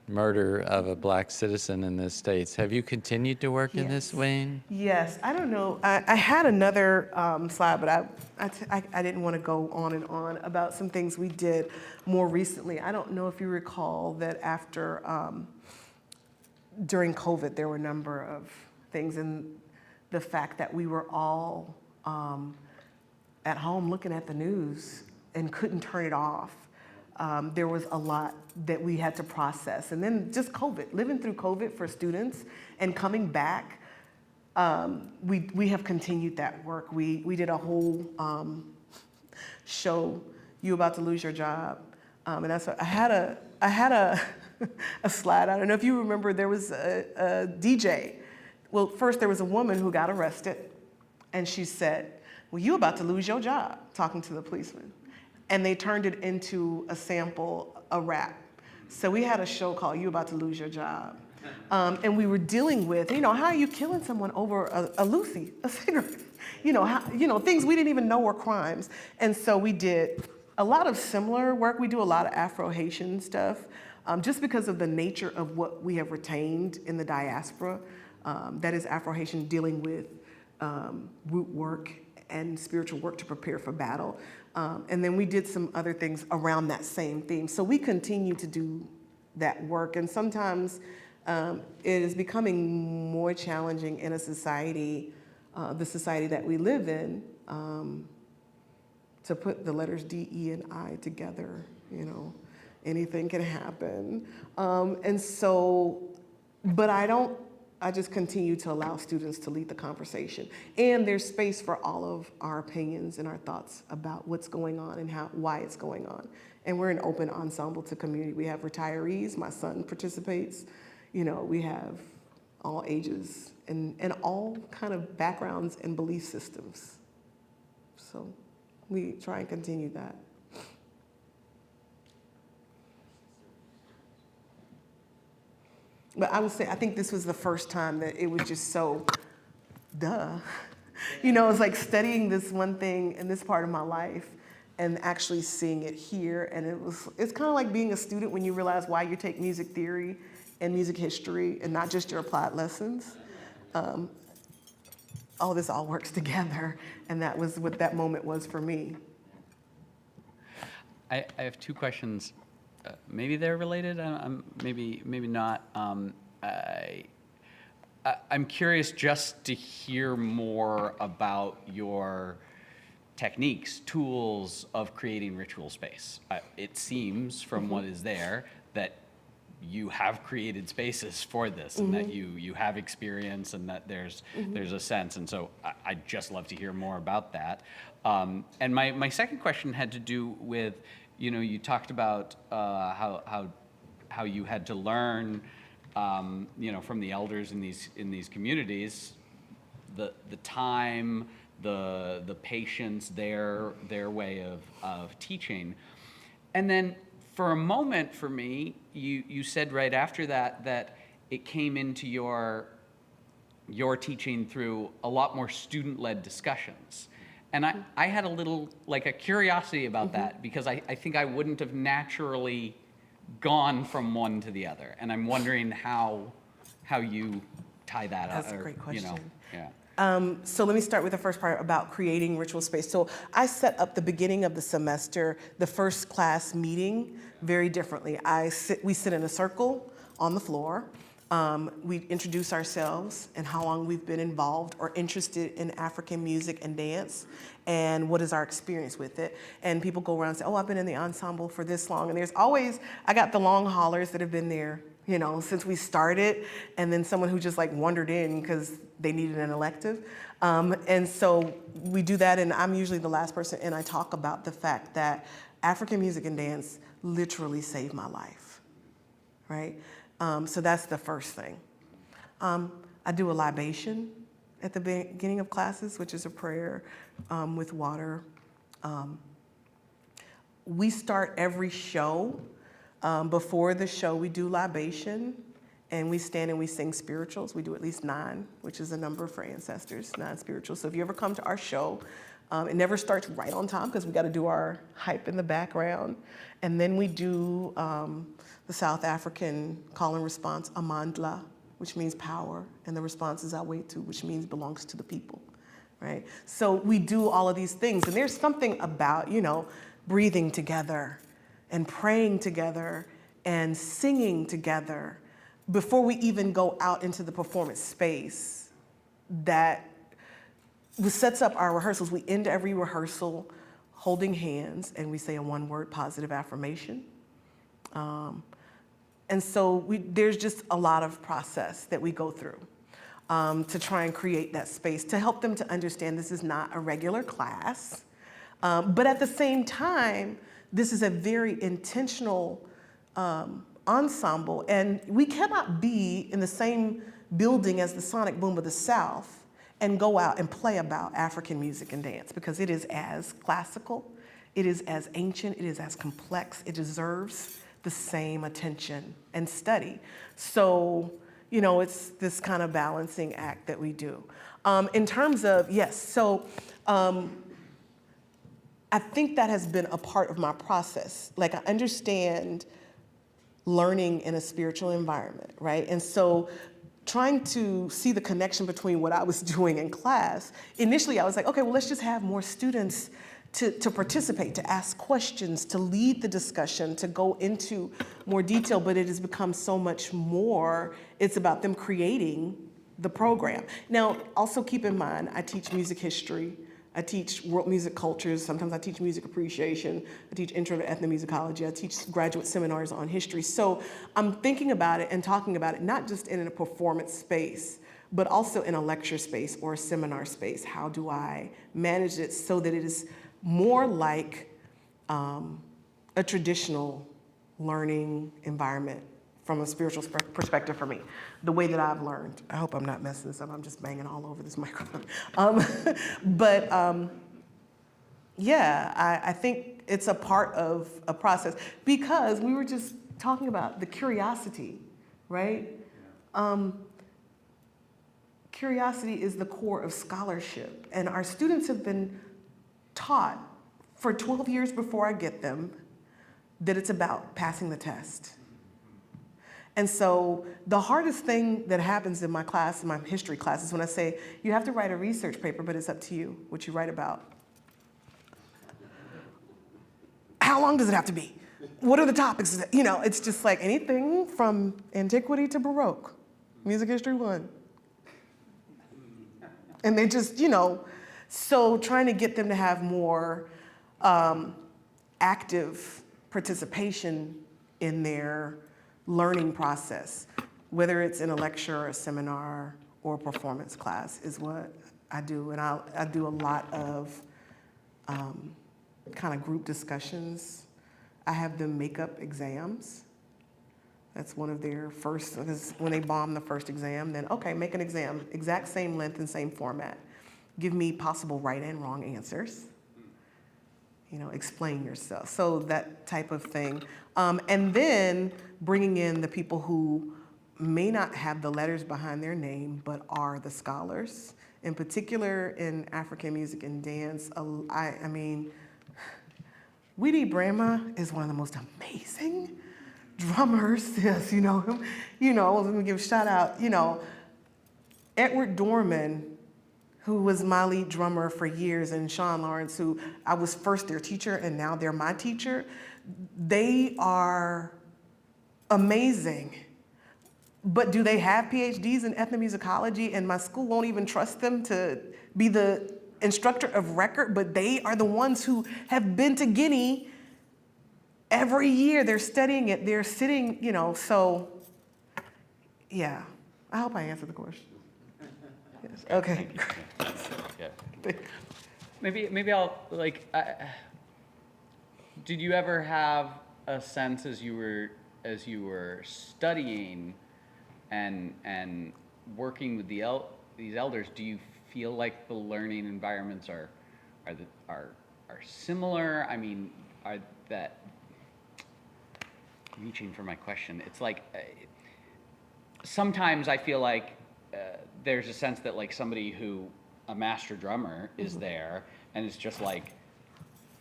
murder of a black citizen in the States. Have you continued to work in this vein? Yes, I don't know. I had another slide, but I didn't want to go on and on about some things we did more recently. I don't know if you recall that after, during COVID, there were a number of things, and the fact that we were all at home looking at the news and couldn't turn it off. There was a lot that we had to process. And then just COVID, living through COVID for students and coming back, we have continued that work. We did a whole show, You About to Lose Your Job. And that's what I had a slide. I don't know if you remember, there was a DJ. Well, first there was a woman who got arrested, and she said, well, you about to lose your job, talking to the policeman. And they turned it into a sample, a rap. So we had a show called You About to Lose Your Job. And we were dealing with, how are you killing someone over a Lucy, a cigarette? Things we didn't even know were crimes. And so we did a lot of similar work. We do a lot of Afro-Haitian stuff, just because of the nature of what we have retained in the diaspora. That is Afro-Haitian, dealing with root work and spiritual work to prepare for battle. And then we did some other things around that same theme. So we continue to do that work. And sometimes it is becoming more challenging in a society, the society that we live in, to put the letters D, E, and I together. Anything can happen. And so, but I don't I just continue to allow students to lead the conversation. And there's space for all of our opinions and our thoughts about what's going on and why it's going on. And we're an open ensemble to community. We have retirees, my son participates, we have all ages and all kind of backgrounds and belief systems. So we try and continue that. But I would say, I think this was the first time that it was just so, duh. It's like studying this one thing in this part of my life and actually seeing it here. And it's kind of like being a student when you realize why you take music theory and music history and not just your applied lessons. All this all works together. And that was what that moment was for me. I have two questions. Maybe they're related, maybe not. I'm curious just to hear more about your techniques, tools of creating ritual space. It seems from what is there that you have created spaces for this and that you have experience and that there's a sense. And so I'd just love to hear more about that. And my second question had to do with, you talked about how you had to learn, from the elders in these communities, the time, the patience, their way of teaching, and then for a moment for me, you said right after that it came into your teaching through a lot more student-led discussions. And I had a little, like, a curiosity about that, because I think I wouldn't have naturally gone from one to the other. And I'm wondering how you tie that up. That's a great question. Yeah. So let me start with the first part about creating ritual space. So I set up the beginning of the semester, the first class meeting, very differently. We sit in a circle on the floor. We introduce ourselves and how long we've been involved or interested in African music and dance, and what is our experience with it. And people go around and say, oh, I've been in the ensemble for this long. And there's always, I got the long haulers that have been there, since we started, and then someone who just like wandered in because they needed an elective. And so we do that, and I'm usually the last person, and I talk about the fact that African music and dance literally saved my life, right? So that's the first thing. I do a libation at the beginning of classes, which is a prayer with water. We start every show. Before the show, we do libation, and we stand and we sing spirituals. We do at least 9, which is a number for ancestors, 9 spirituals. So if you ever come to our show, it never starts right on time because we got to do our hype in the background. And then we do the South African call and response, Amandla, which means power, and the response is Awaitu, which means belongs to the people, right? So we do all of these things, and there's something about, breathing together and praying together and singing together before we even go out into the performance space that sets up our rehearsals. We end every rehearsal holding hands, and we say a one-word positive affirmation. And so there's just a lot of process that we go through to try and create that space, to help them to understand this is not a regular class. But at the same time, this is a very intentional ensemble, and we cannot be in the same building as the Sonic Boom of the South and go out and play about African music and dance, because it is as classical, it is as ancient, it is as complex, it deserves the same attention and study. So, it's this kind of balancing act that we do. In terms of, yes, so I think that has been a part of my process. Like, I understand learning in a spiritual environment, right? And so trying to see the connection between what I was doing in class, initially I was like, okay, well, let's just have more students to participate, to ask questions, to lead the discussion, to go into more detail, but it has become so much more. It's about them creating the program. Now, also keep in mind, I teach music history, I teach world music cultures. Sometimes I teach music appreciation. I teach intro to ethnomusicology. I teach graduate seminars on history. So I'm thinking about it and talking about it, not just in a performance space, but also in a lecture space or a seminar space. How do I manage it so that it is more like a traditional learning environment from a spiritual perspective for me, the way that I've learned. I hope I'm not messing this up. I'm just banging all over this microphone. Yeah, I think it's a part of a process because we were just talking about the curiosity, right? Curiosity is the core of scholarship, and our students have been taught for 12 years before I get them that it's about passing the test. And so the hardest thing that happens in my class, in my history class, is when I say, you have to write a research paper, but it's up to you what you write about. How long does it have to be? What are the topics? You know, it's just like anything from antiquity to Baroque, music history 1. And they just, you know, so trying to get them to have more active participation in their learning process, whether it's in a lecture or a seminar or a performance class, is what I do. And I do a lot of kind of group discussions. I have them make up exams. That's one of their first, because when they bomb the first exam, then okay, make an exam, exact same length and same format. Give me possible right and wrong answers. You know, explain yourself. So that type of thing. And then bringing in the people who may not have the letters behind their name, but are the scholars. In particular, in African music and dance, I mean, Weedy Brahma is one of the most amazing drummers. Yes, you know him. You know, let me give a shout out. You know, Edward Dorman, who was my lead drummer for years, and Sean Lawrence, who I was first their teacher and now they're my teacher. They are amazing. But do they have PhDs in ethnomusicology? And my school won't even trust them to be the instructor of record, but they are the ones who have been to Guinea every year. They're studying it, they're sitting, you know, so yeah. I hope I answered the question. Yes. Okay. Yeah. Maybe I'll, like, did you ever have a sense as you were studying and working with these elders, do you feel like the learning environments are similar? I mean, are that, reaching for my question, it's like sometimes I feel like there's a sense that like somebody who, a master drummer is there and it's just like,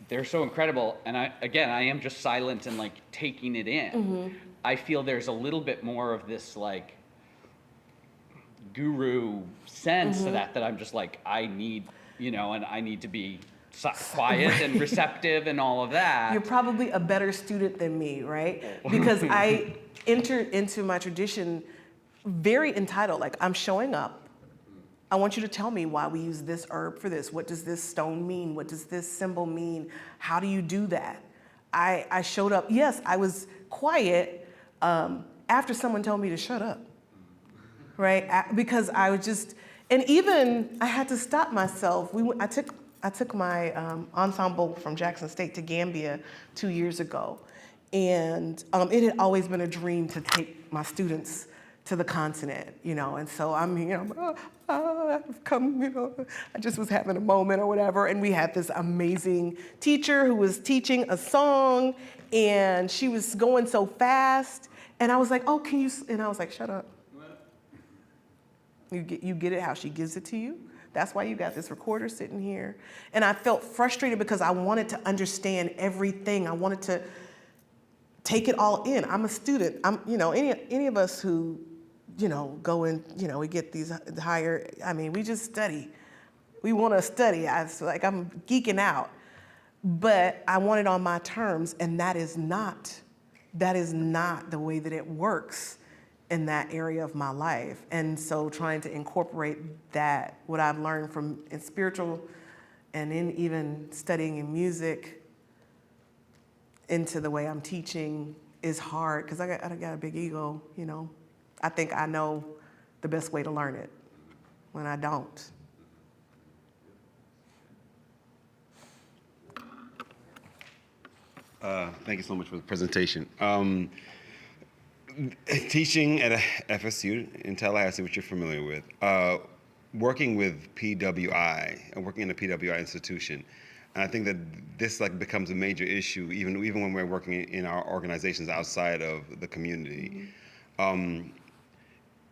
they're so incredible, and I am just silent and like taking it in. I feel there's a little bit more of this like guru sense to that I'm just like, I need, you know, and I need to be quiet and receptive and all of that. You're probably a better student than me, right? Because I entered into my tradition very entitled, like I'm showing up. I want you to tell me why we use this herb for this. What does this stone mean? What does this symbol mean? How do you do that? I showed up. Yes, I was quiet after someone told me to shut up, right? Because I was just, and even I had to stop myself. I took my ensemble from Jackson State to Gambia 2 years ago, and it had always been a dream to take my students to the continent, you know, and so I'm, you know, I've come, you know, I just was having a moment or whatever, and we had this amazing teacher who was teaching a song, and she was going so fast, and I was like, oh, can you, and I was like, shut up. You get it how she gives it to you? That's why you got this recorder sitting here. And I felt frustrated because I wanted to understand everything. I wanted to take it all in. I'm a student. I'm, you know, any of us who, you know, go in, you know, we get these higher, I mean, we just study. We want to study. I'm geeking out. But I want it on my terms, and that is not the way that it works in that area of my life. And so trying to incorporate that, what I've learned from in spiritual And in even studying in music into the way I'm teaching is hard because I got a big ego, you know. I think I know the best way to learn it when I don't. Thank you so much for the presentation. Teaching at FSU in Tallahassee, which you're familiar with, working with PWI, working in a PWI institution, and I think that this becomes a major issue even when we're working in our organizations outside of the community.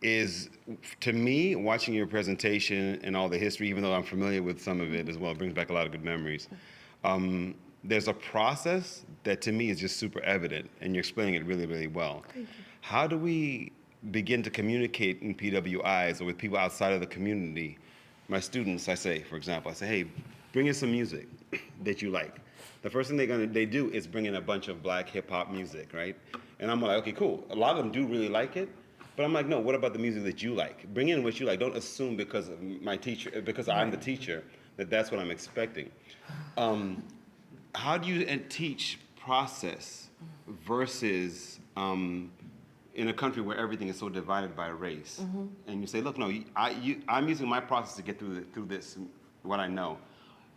Is, to me, watching your presentation and all the history, even though I'm familiar with some of it as well, it brings back a lot of good memories. There's a process that to me is just super evident, and you're explaining it really, really well. How do we begin to communicate in PWIs or with people outside of the community? My students, I say, for example, I say, hey, bring in some music that you like. The first thing they do is bring in a bunch of black hip hop music, right? And I'm like, okay, cool. A lot of them do really like it, but I'm like, no, what about the music that you like? Bring in what you like. Don't assume because of my teacher, because I'm the teacher, that's what I'm expecting. How do you teach process versus in a country where everything is so divided by race? And you say, look, no, I'm using my process to get through this, what I know.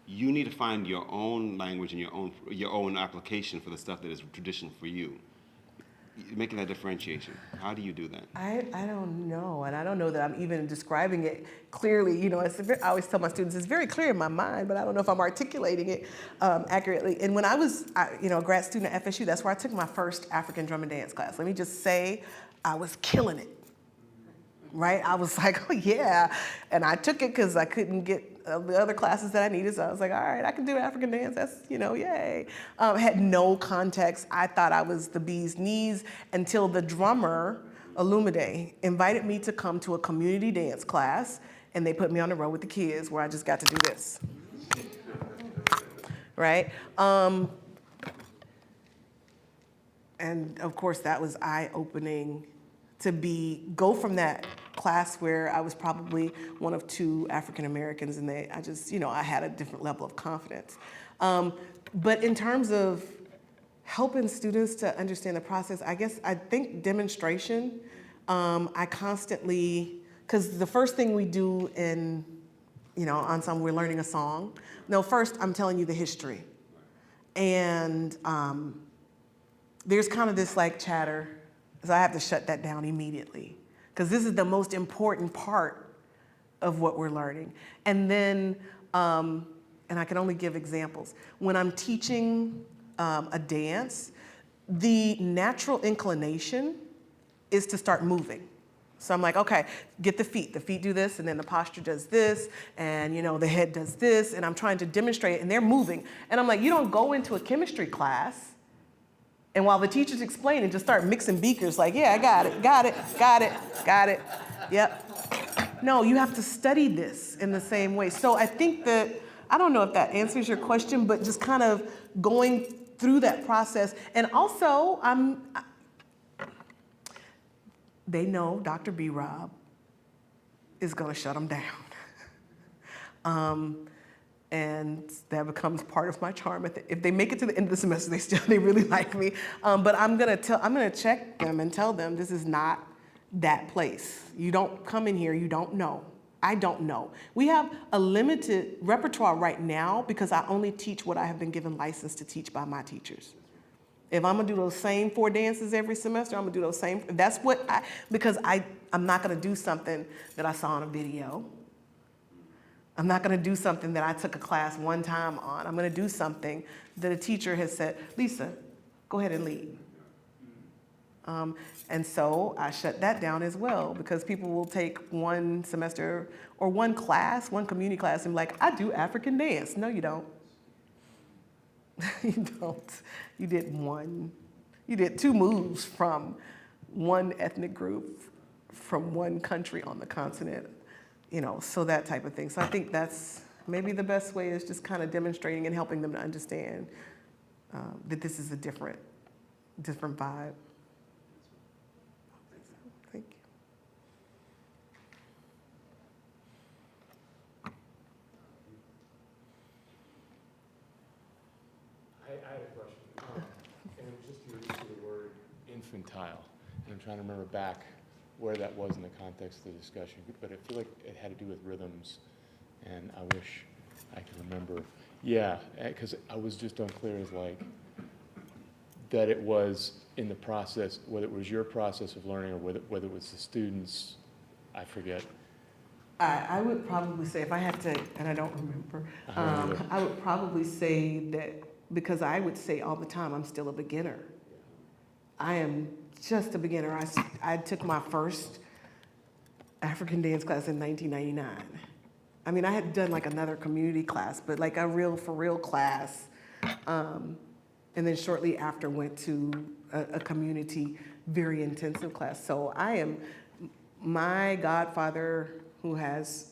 You need to find your own language and your own application for the stuff that is traditional for you. Making that differentiation. How do you do that? I don't know, and I don't know that I'm even describing it clearly. You know, I always tell my students it's very clear in my mind, but I don't know if I'm articulating it accurately. And when I was, a grad student at FSU, that's where I took my first African drum and dance class. Let me just say, I was killing it. Right? I was like, oh yeah, and I took it because I couldn't get the other classes that I needed. So I was like, all right, I can do African dance. That's, yay. Had no context. I thought I was the bee's knees until the drummer, Elucidates, invited me to come to a community dance class, and they put me on the road with the kids where I just got to do this. Right? And of course, that was eye-opening to go from that class where I was probably one of two African Americans, and I had a different level of confidence. But in terms of helping students to understand the process, I think demonstration, I constantly, because the first thing we do in, Ensemble, we're learning a song. No, first I'm telling you the history. And there's kind of this chatter, so I have to shut that down immediately, because this is the most important part of what we're learning. And then, and I can only give examples. When I'm teaching a dance, the natural inclination is to start moving. So I'm like, okay, get the feet do this, and then the posture does this, and the head does this, and I'm trying to demonstrate it, and they're moving. And I'm like, you don't go into a chemistry class and while the teacher's explaining, just start mixing beakers yeah, I got it, yep. No, you have to study this in the same way. So I think that, I don't know if that answers your question, but just kind of going through that process. And also, they know Dr. B-Rob is gonna shut them down. And that becomes part of my charm. If they make it to the end of the semester, they really like me. But I'm gonna check them and tell them this is not that place. You don't come in here, you don't know. I don't know. We have a limited repertoire right now because I only teach what I have been given license to teach by my teachers. If I'm gonna do those same 4 dances every semester, I'm gonna do those same, because I'm not gonna do something that I saw on a video. I'm not gonna do something that I took a class one time on. I'm gonna do something that a teacher has said, Lisa, go ahead and lead. And so I shut that down as well, because people will take one semester or one community class, and be like, I do African dance. No, you don't. You don't. You did 2 moves from one ethnic group, from one country on the continent. So that type of thing. So I think that's maybe the best way, is just kind of demonstrating and helping them to understand that this is a different vibe. Thank you. versatile. And I'm trying to remember back where that was in the context of the discussion, but I feel like it had to do with rhythms, and I wish I could remember. Yeah, because I was just unclear as like that it was in the process, whether it was your process of learning or whether it was the students, I forget. I would probably say, if I had to, and I don't remember, I would probably say that, because I would say all the time, I'm still a beginner. I am just a beginner. I took my first African dance class in 1999. I mean, I had done like another community class, but like a real, for real class. And then shortly after went to a community, very intensive class. So my godfather, who has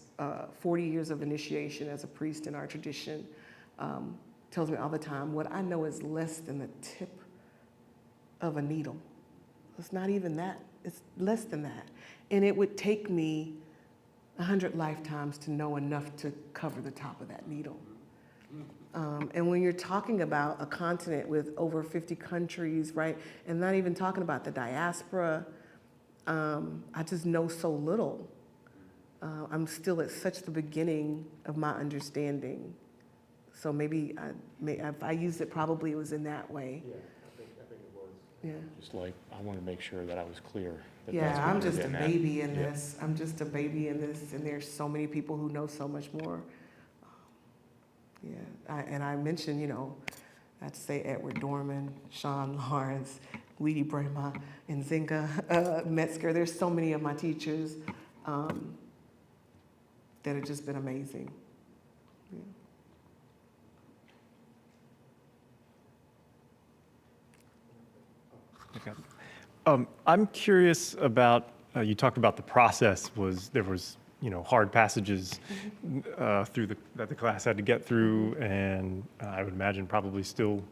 40 years of initiation as a priest in our tradition, tells me all the time, what I know is less than the tip of a needle. It's not even that, it's less than that. And it would take me 100 lifetimes to know enough to cover the top of that needle. And when you're talking about a continent with over 50 countries, right, and not even talking about the diaspora, I just know so little. I'm still at such the beginning of my understanding. So maybe if I used it, probably it was in that way. Yeah, I think it was. Yeah. Just like, I want to make sure that I was clear. That Yeah, that's what I'm you're just a getting at. baby in Yeah. this. I'm just a baby in this, and there's so many people who know so much more. Yeah, and I mentioned, you know, I'd say Edward Dorman, Sean Lawrence, Weedy Brema, and Zinga Metzger. There's so many of my teachers that have just been amazing. Yeah. Okay. I'm curious about, you talked about the process there was, you know, hard passages that the class had to get through, and I would imagine probably still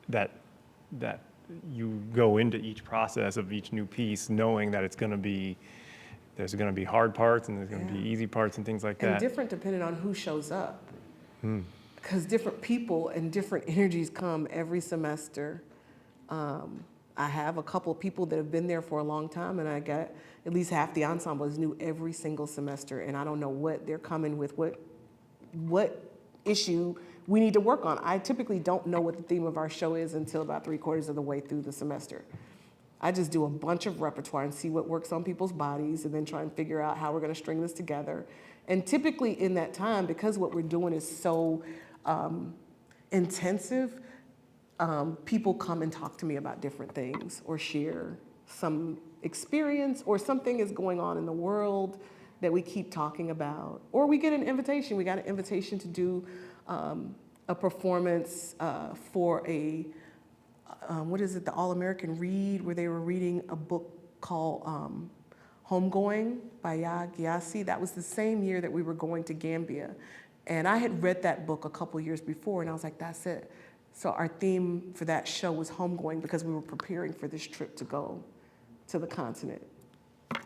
that you go into each process of each new piece knowing that there's going to be hard parts and there's going to be easy parts and things like that. And different depending on who shows up. Because different people and different energies come every semester. I have a couple of people that have been there for a long time, and I got at least half the ensemble is new every single semester, and I don't know what they're coming with, what issue we need to work on. I typically don't know what the theme of our show is until about 3/4 of the way through the semester. I just do a bunch of repertoire and see what works on people's bodies, and then try and figure out how we're going to string this together. And typically in that time, because what we're doing is so intensive, people come and talk to me about different things or share some experience, or something is going on in the world that we keep talking about. Or we get an invitation. We got an invitation to do a performance for the All-American Read, where they were reading a book called Homegoing by Ya Gyasi. That was the same year that we were going to Gambia. And I had read that book a couple years before, and I was like, that's it. So our theme for that show was homegoing, because we were preparing for this trip to go to the continent.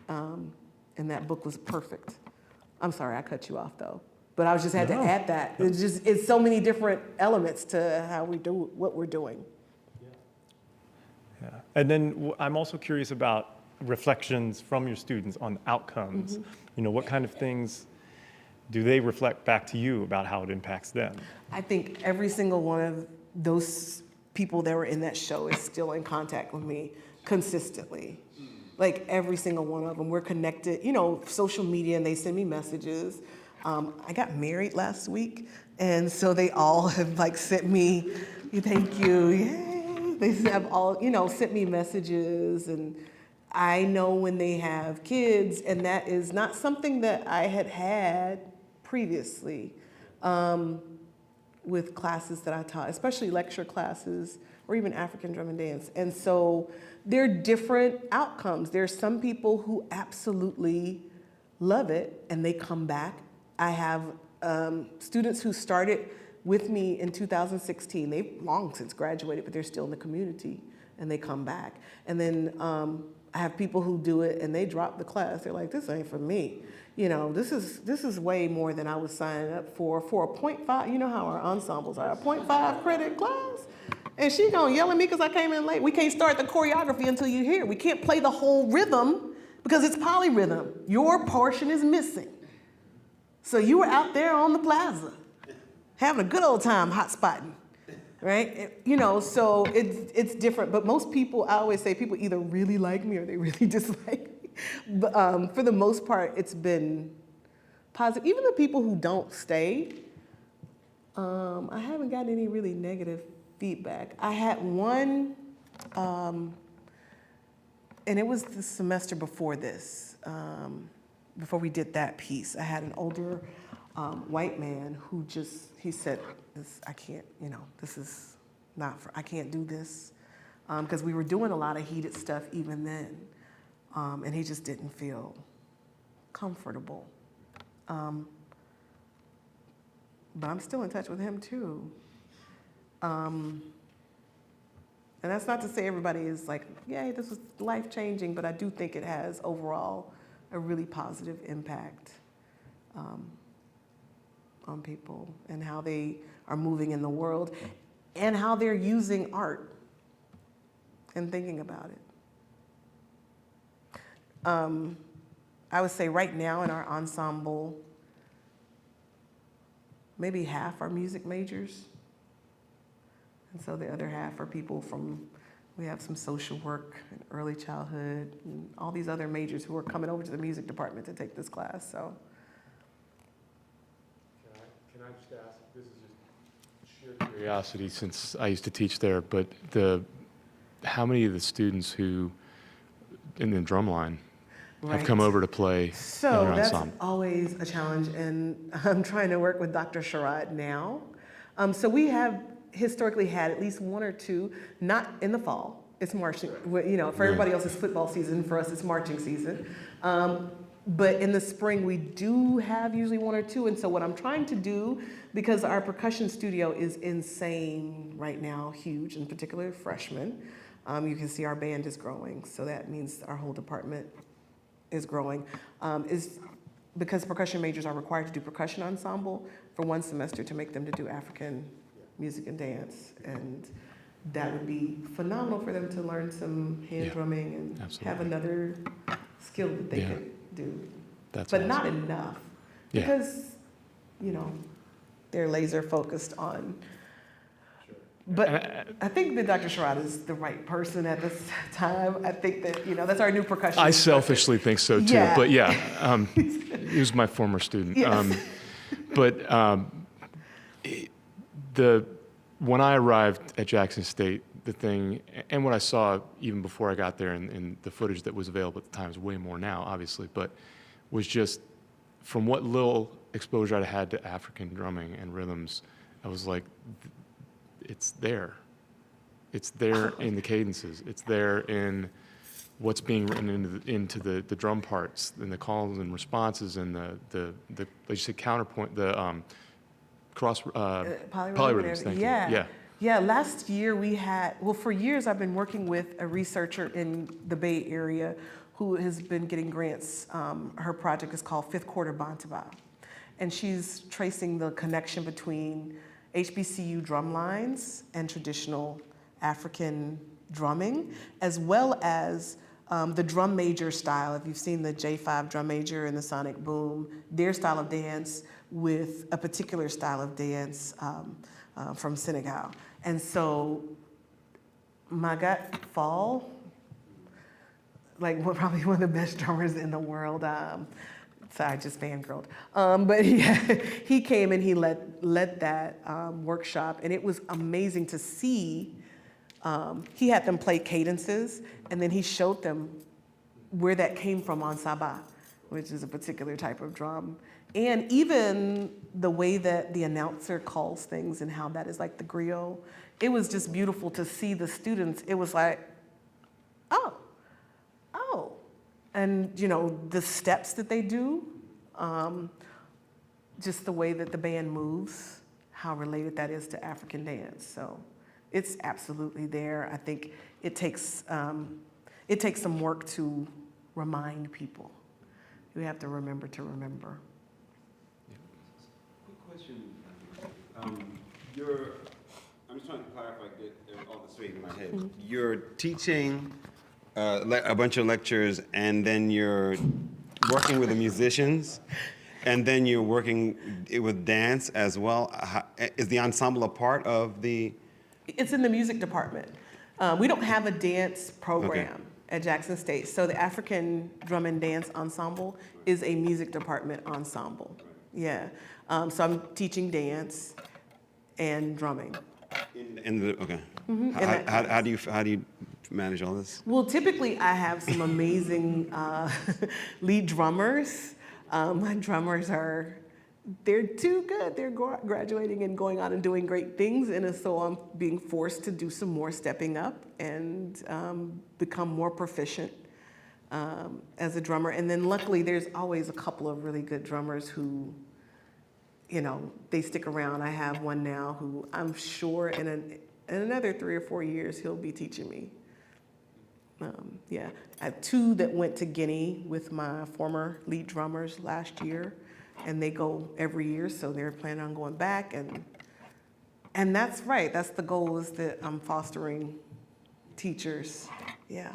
And that book was perfect. I'm sorry, I cut you off though. But I just had to add that. It's so many different elements to how we do what we're doing. Yeah. And then I'm also curious about reflections from your students on outcomes. You know, what kind of things do they reflect back to you about how it impacts them? I think every single one of those people that were in that show is still in contact with me consistently. Like every single one of them, we're connected, you know, social media, and they send me messages. I got married last week, and so they all have like sent me, thank you, yay. They have all, you know, sent me messages, and I know when they have kids, and that is not something that I had previously with classes that I taught, especially lecture classes or even African drum and dance. And so there are different outcomes. There's some people who absolutely love it and they come back. I have students who started with me in 2016. They've long since graduated, but they're still in the community, and they come back. And then I have people who do it and they drop the class. They're like, this ain't for me. You know, this is way more than I was signing up for a 0.5. You know how our ensembles are, a 0.5 credit class. And she gonna yell at me because I came in late. We can't start the choreography until you're here. We can't play the whole rhythm because it's polyrhythm. Your portion is missing. So you were out there on the plaza having a good old time hot spotting, right? You know, so it's different. But most people, I always say, people either really like me or they really dislike me. But for the most part, it's been positive. Even the people who don't stay, I haven't gotten any really negative feedback. I had one, and it was the semester before this, before we did that piece. I had an older white man who he said, I can't, you know, this is not I can't do this. Because we were doing a lot of heated stuff even then. And he just didn't feel comfortable. But I'm still in touch with him too. And that's not to say everybody is like, yay, this was life-changing, but I do think it has overall a really positive impact on people and how they are moving in the world and how they're using art and thinking about it. I would say right now in our ensemble, maybe half are music majors. And so the other half are people we have some social work and early childhood and all these other majors who are coming over to the music department to take this class, so. Can I just ask, this is just sheer curiosity since I used to teach there, but how many of the students who in the drumline have come over to play in So your that's ensemble? always a challenge, and I'm trying to work with Dr. Sherrod now. So we have historically had at least one or two, not in the fall. It's marching, you know, for everybody else it's football season, for us it's marching season. But in the spring we do have usually one or two, and so what I'm trying to do, because our percussion studio is insane right now, huge, in particular freshmen. You can see our band is growing, so that means our whole department is growing, is because percussion majors are required to do percussion ensemble for one semester to make them to do African music and dance. And that would be phenomenal for them to learn some hand drumming and have another skill that they could do. But awesome. Not enough, because, you know, they're laser focused on. But I think that Dr. Sherrod is the right person at this time. I think that, you know, that's our new percussion. I selfishly think so too, but he was my former student. Yes. When I arrived at Jackson State, the thing, and what I saw even before I got there, and the footage that was available at the time is way more now, obviously, but was just from what little exposure I had to African drumming and rhythms, I was like, it's there. It's there in the cadences. It's there in what's being written into the drum parts and the calls and responses and the like you said, counterpoint, the cross polyrhythms. Thank you. Yeah, last year we had, well, for years I've been working with a researcher in the Bay Area who has been getting grants. Her project is called Fifth Quarter Bantaba. And she's tracing the connection between HBCU drum lines and traditional African drumming, as well as the drum major style. If you've seen the J5 drum major and the sonic boom, their style of dance with a particular style of dance from Senegal. And so Magat Fall, like probably one of the best drummers in the world. Sorry, I just fangirled. But he came and he led that workshop, and it was amazing to see. He had them play cadences, and then he showed them where that came from on Saba, which is a particular type of drum. And even the way that the announcer calls things and how that is like the griot, it was just beautiful to see the students. It was like, oh. And, you know, the steps that they do, just the way that the band moves, how related that is to African dance. So it's absolutely there. I think it takes some work to remind people. You have to remember to remember. Quick question. I'm just trying to clarify, get straight in my head. You're teaching a bunch of lectures, and then you're working with the musicians, and then you're working with dance as well. Is the ensemble a part of the? It's in the music department. We don't have a dance program at Jackson State, so the African Drum and Dance Ensemble is a music department ensemble. Yeah, so I'm teaching dance and drumming. Okay. How do you manage all this? Well, typically I have some amazing lead drummers. My drummers they're too good. They're graduating and going on and doing great things, and so I'm being forced to do some more stepping up and become more proficient as a drummer. And then luckily there's always a couple of really good drummers who, you know, they stick around. I have one now who I'm sure in another 3 or 4 years he'll be teaching me. Yeah, I have 2 that went to Guinea with my former lead drummers last year, and they go every year, so they're planning on going back. And that's right, that's the goal, is that I'm fostering teachers. Yeah,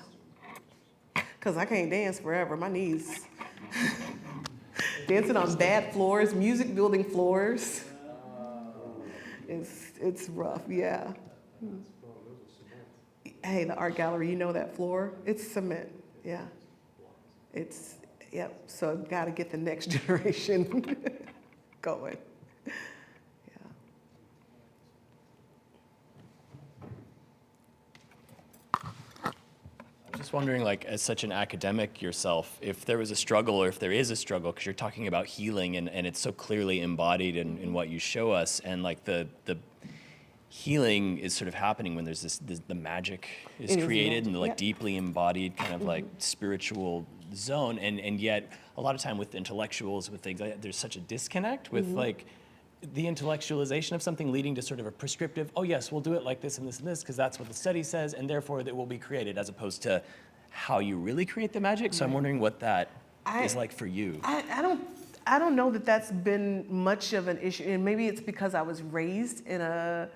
because I can't dance forever. My knees. Dancing on bad floors, music building floors. It's rough, yeah. Hey, the art gallery, you know that floor? It's cement, yeah. Yep, so got to get the next generation going. Just wondering, like, as such an academic yourself, if there was a struggle, or if there is a struggle, because you're talking about healing, and it's so clearly embodied in what you show us, and like the healing is sort of happening when there's the magic is created, and the like deeply embodied kind of like spiritual zone, and yet a lot of time with intellectuals, with things, there's such a disconnect with like the intellectualization of something leading to sort of a prescriptive, oh yes, we'll do it like this and this and this because that's what the study says, and therefore it will be created, as opposed to how you really create the magic. So I'm wondering what that is like for you. I don't know that that's been much of an issue, and maybe it's because I was raised in a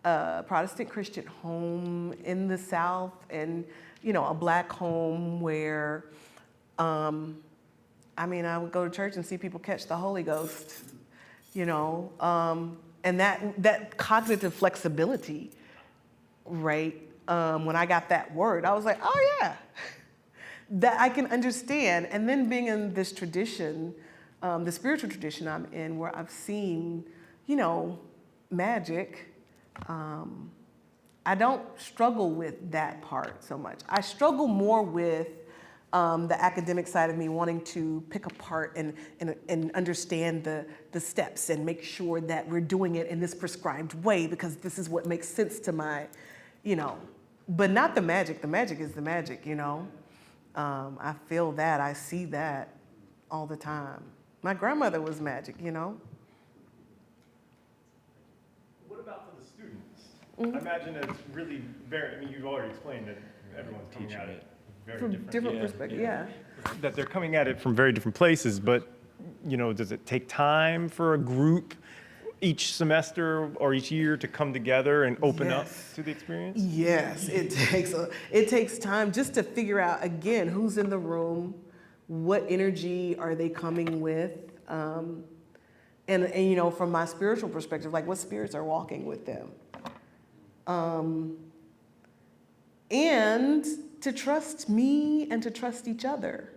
Protestant Christian home in the South, and you know, a black home where, I mean, I would go to church and see people catch the Holy Ghost, you know, and that cognitive flexibility, right? When I got that word, I was like, oh yeah, that I can understand. And then being in this tradition, the spiritual tradition I'm in, where I've seen, you know, magic, I don't struggle with that part so much. I struggle more with the academic side of me wanting to pick apart and understand the steps and make sure that we're doing it in this prescribed way because this is what makes sense to my, you know, but not the magic. The magic is the magic, you know. I feel that, I see that all the time. My grandmother was magic, you know. What about for the students? I imagine it's really very, I mean, you've already explained that everyone's coming at it very From different perspectives, yeah. that they're coming at it from very different places, but, you know, does it take time for a group each semester or each year to come together and open up to the experience? Yes, it takes time just to figure out, again, who's in the room, what energy are they coming with, and you know, from my spiritual perspective, like what spirits are walking with them. And to trust me and to trust each other.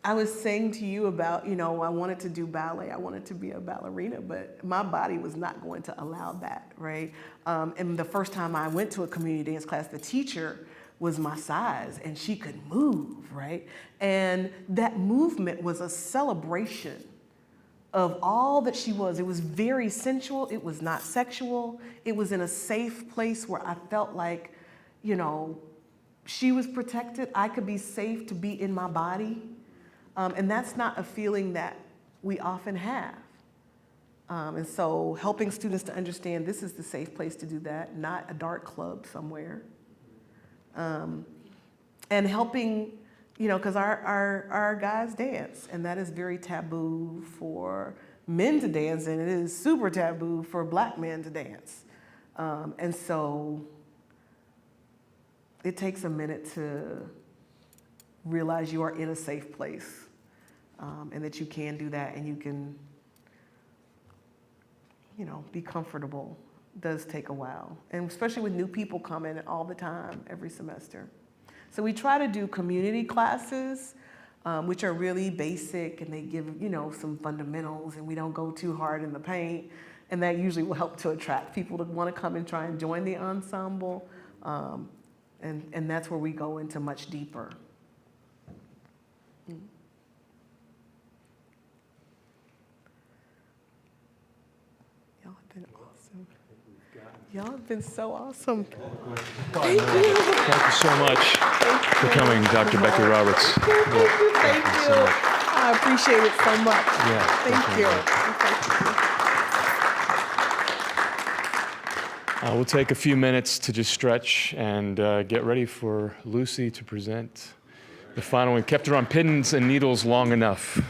I was saying to you about, you know, I wanted to do ballet, I wanted to be a ballerina, but my body was not going to allow that, right? And the first time I went to a community dance class, the teacher was my size and she could move, right? And that movement was a celebration of all that she was. It was very sensual, it was not sexual, it was in a safe place where I felt like, you know, she was protected, I could be safe to be in my body. And that's not a feeling that we often have. And so helping students to understand this is the safe place to do that, not a dark club somewhere. And helping, you know, because our guys dance, and that is very taboo for men to dance, and it is super taboo for black men to dance. And so it takes a minute to realize you are in a safe place, and that you can do that and you can, be comfortable. It does take a while, and especially with new people coming all the time, every semester. So we try to do community classes, which are really basic, and they give, some fundamentals, and we don't go too hard in the paint, and that usually will help to attract people to want to come and try and join the ensemble, and that's where we go into much deeper. Y'all have been awesome. Y'all have been so awesome. Thank you. Thank you so much for coming, Dr. Beckley-Roberts. Thank you. I appreciate it so much. Yeah, Thank you. We'll take a few minutes to just stretch and get ready for Lucy to present the final one. Kept her on pins and needles long enough.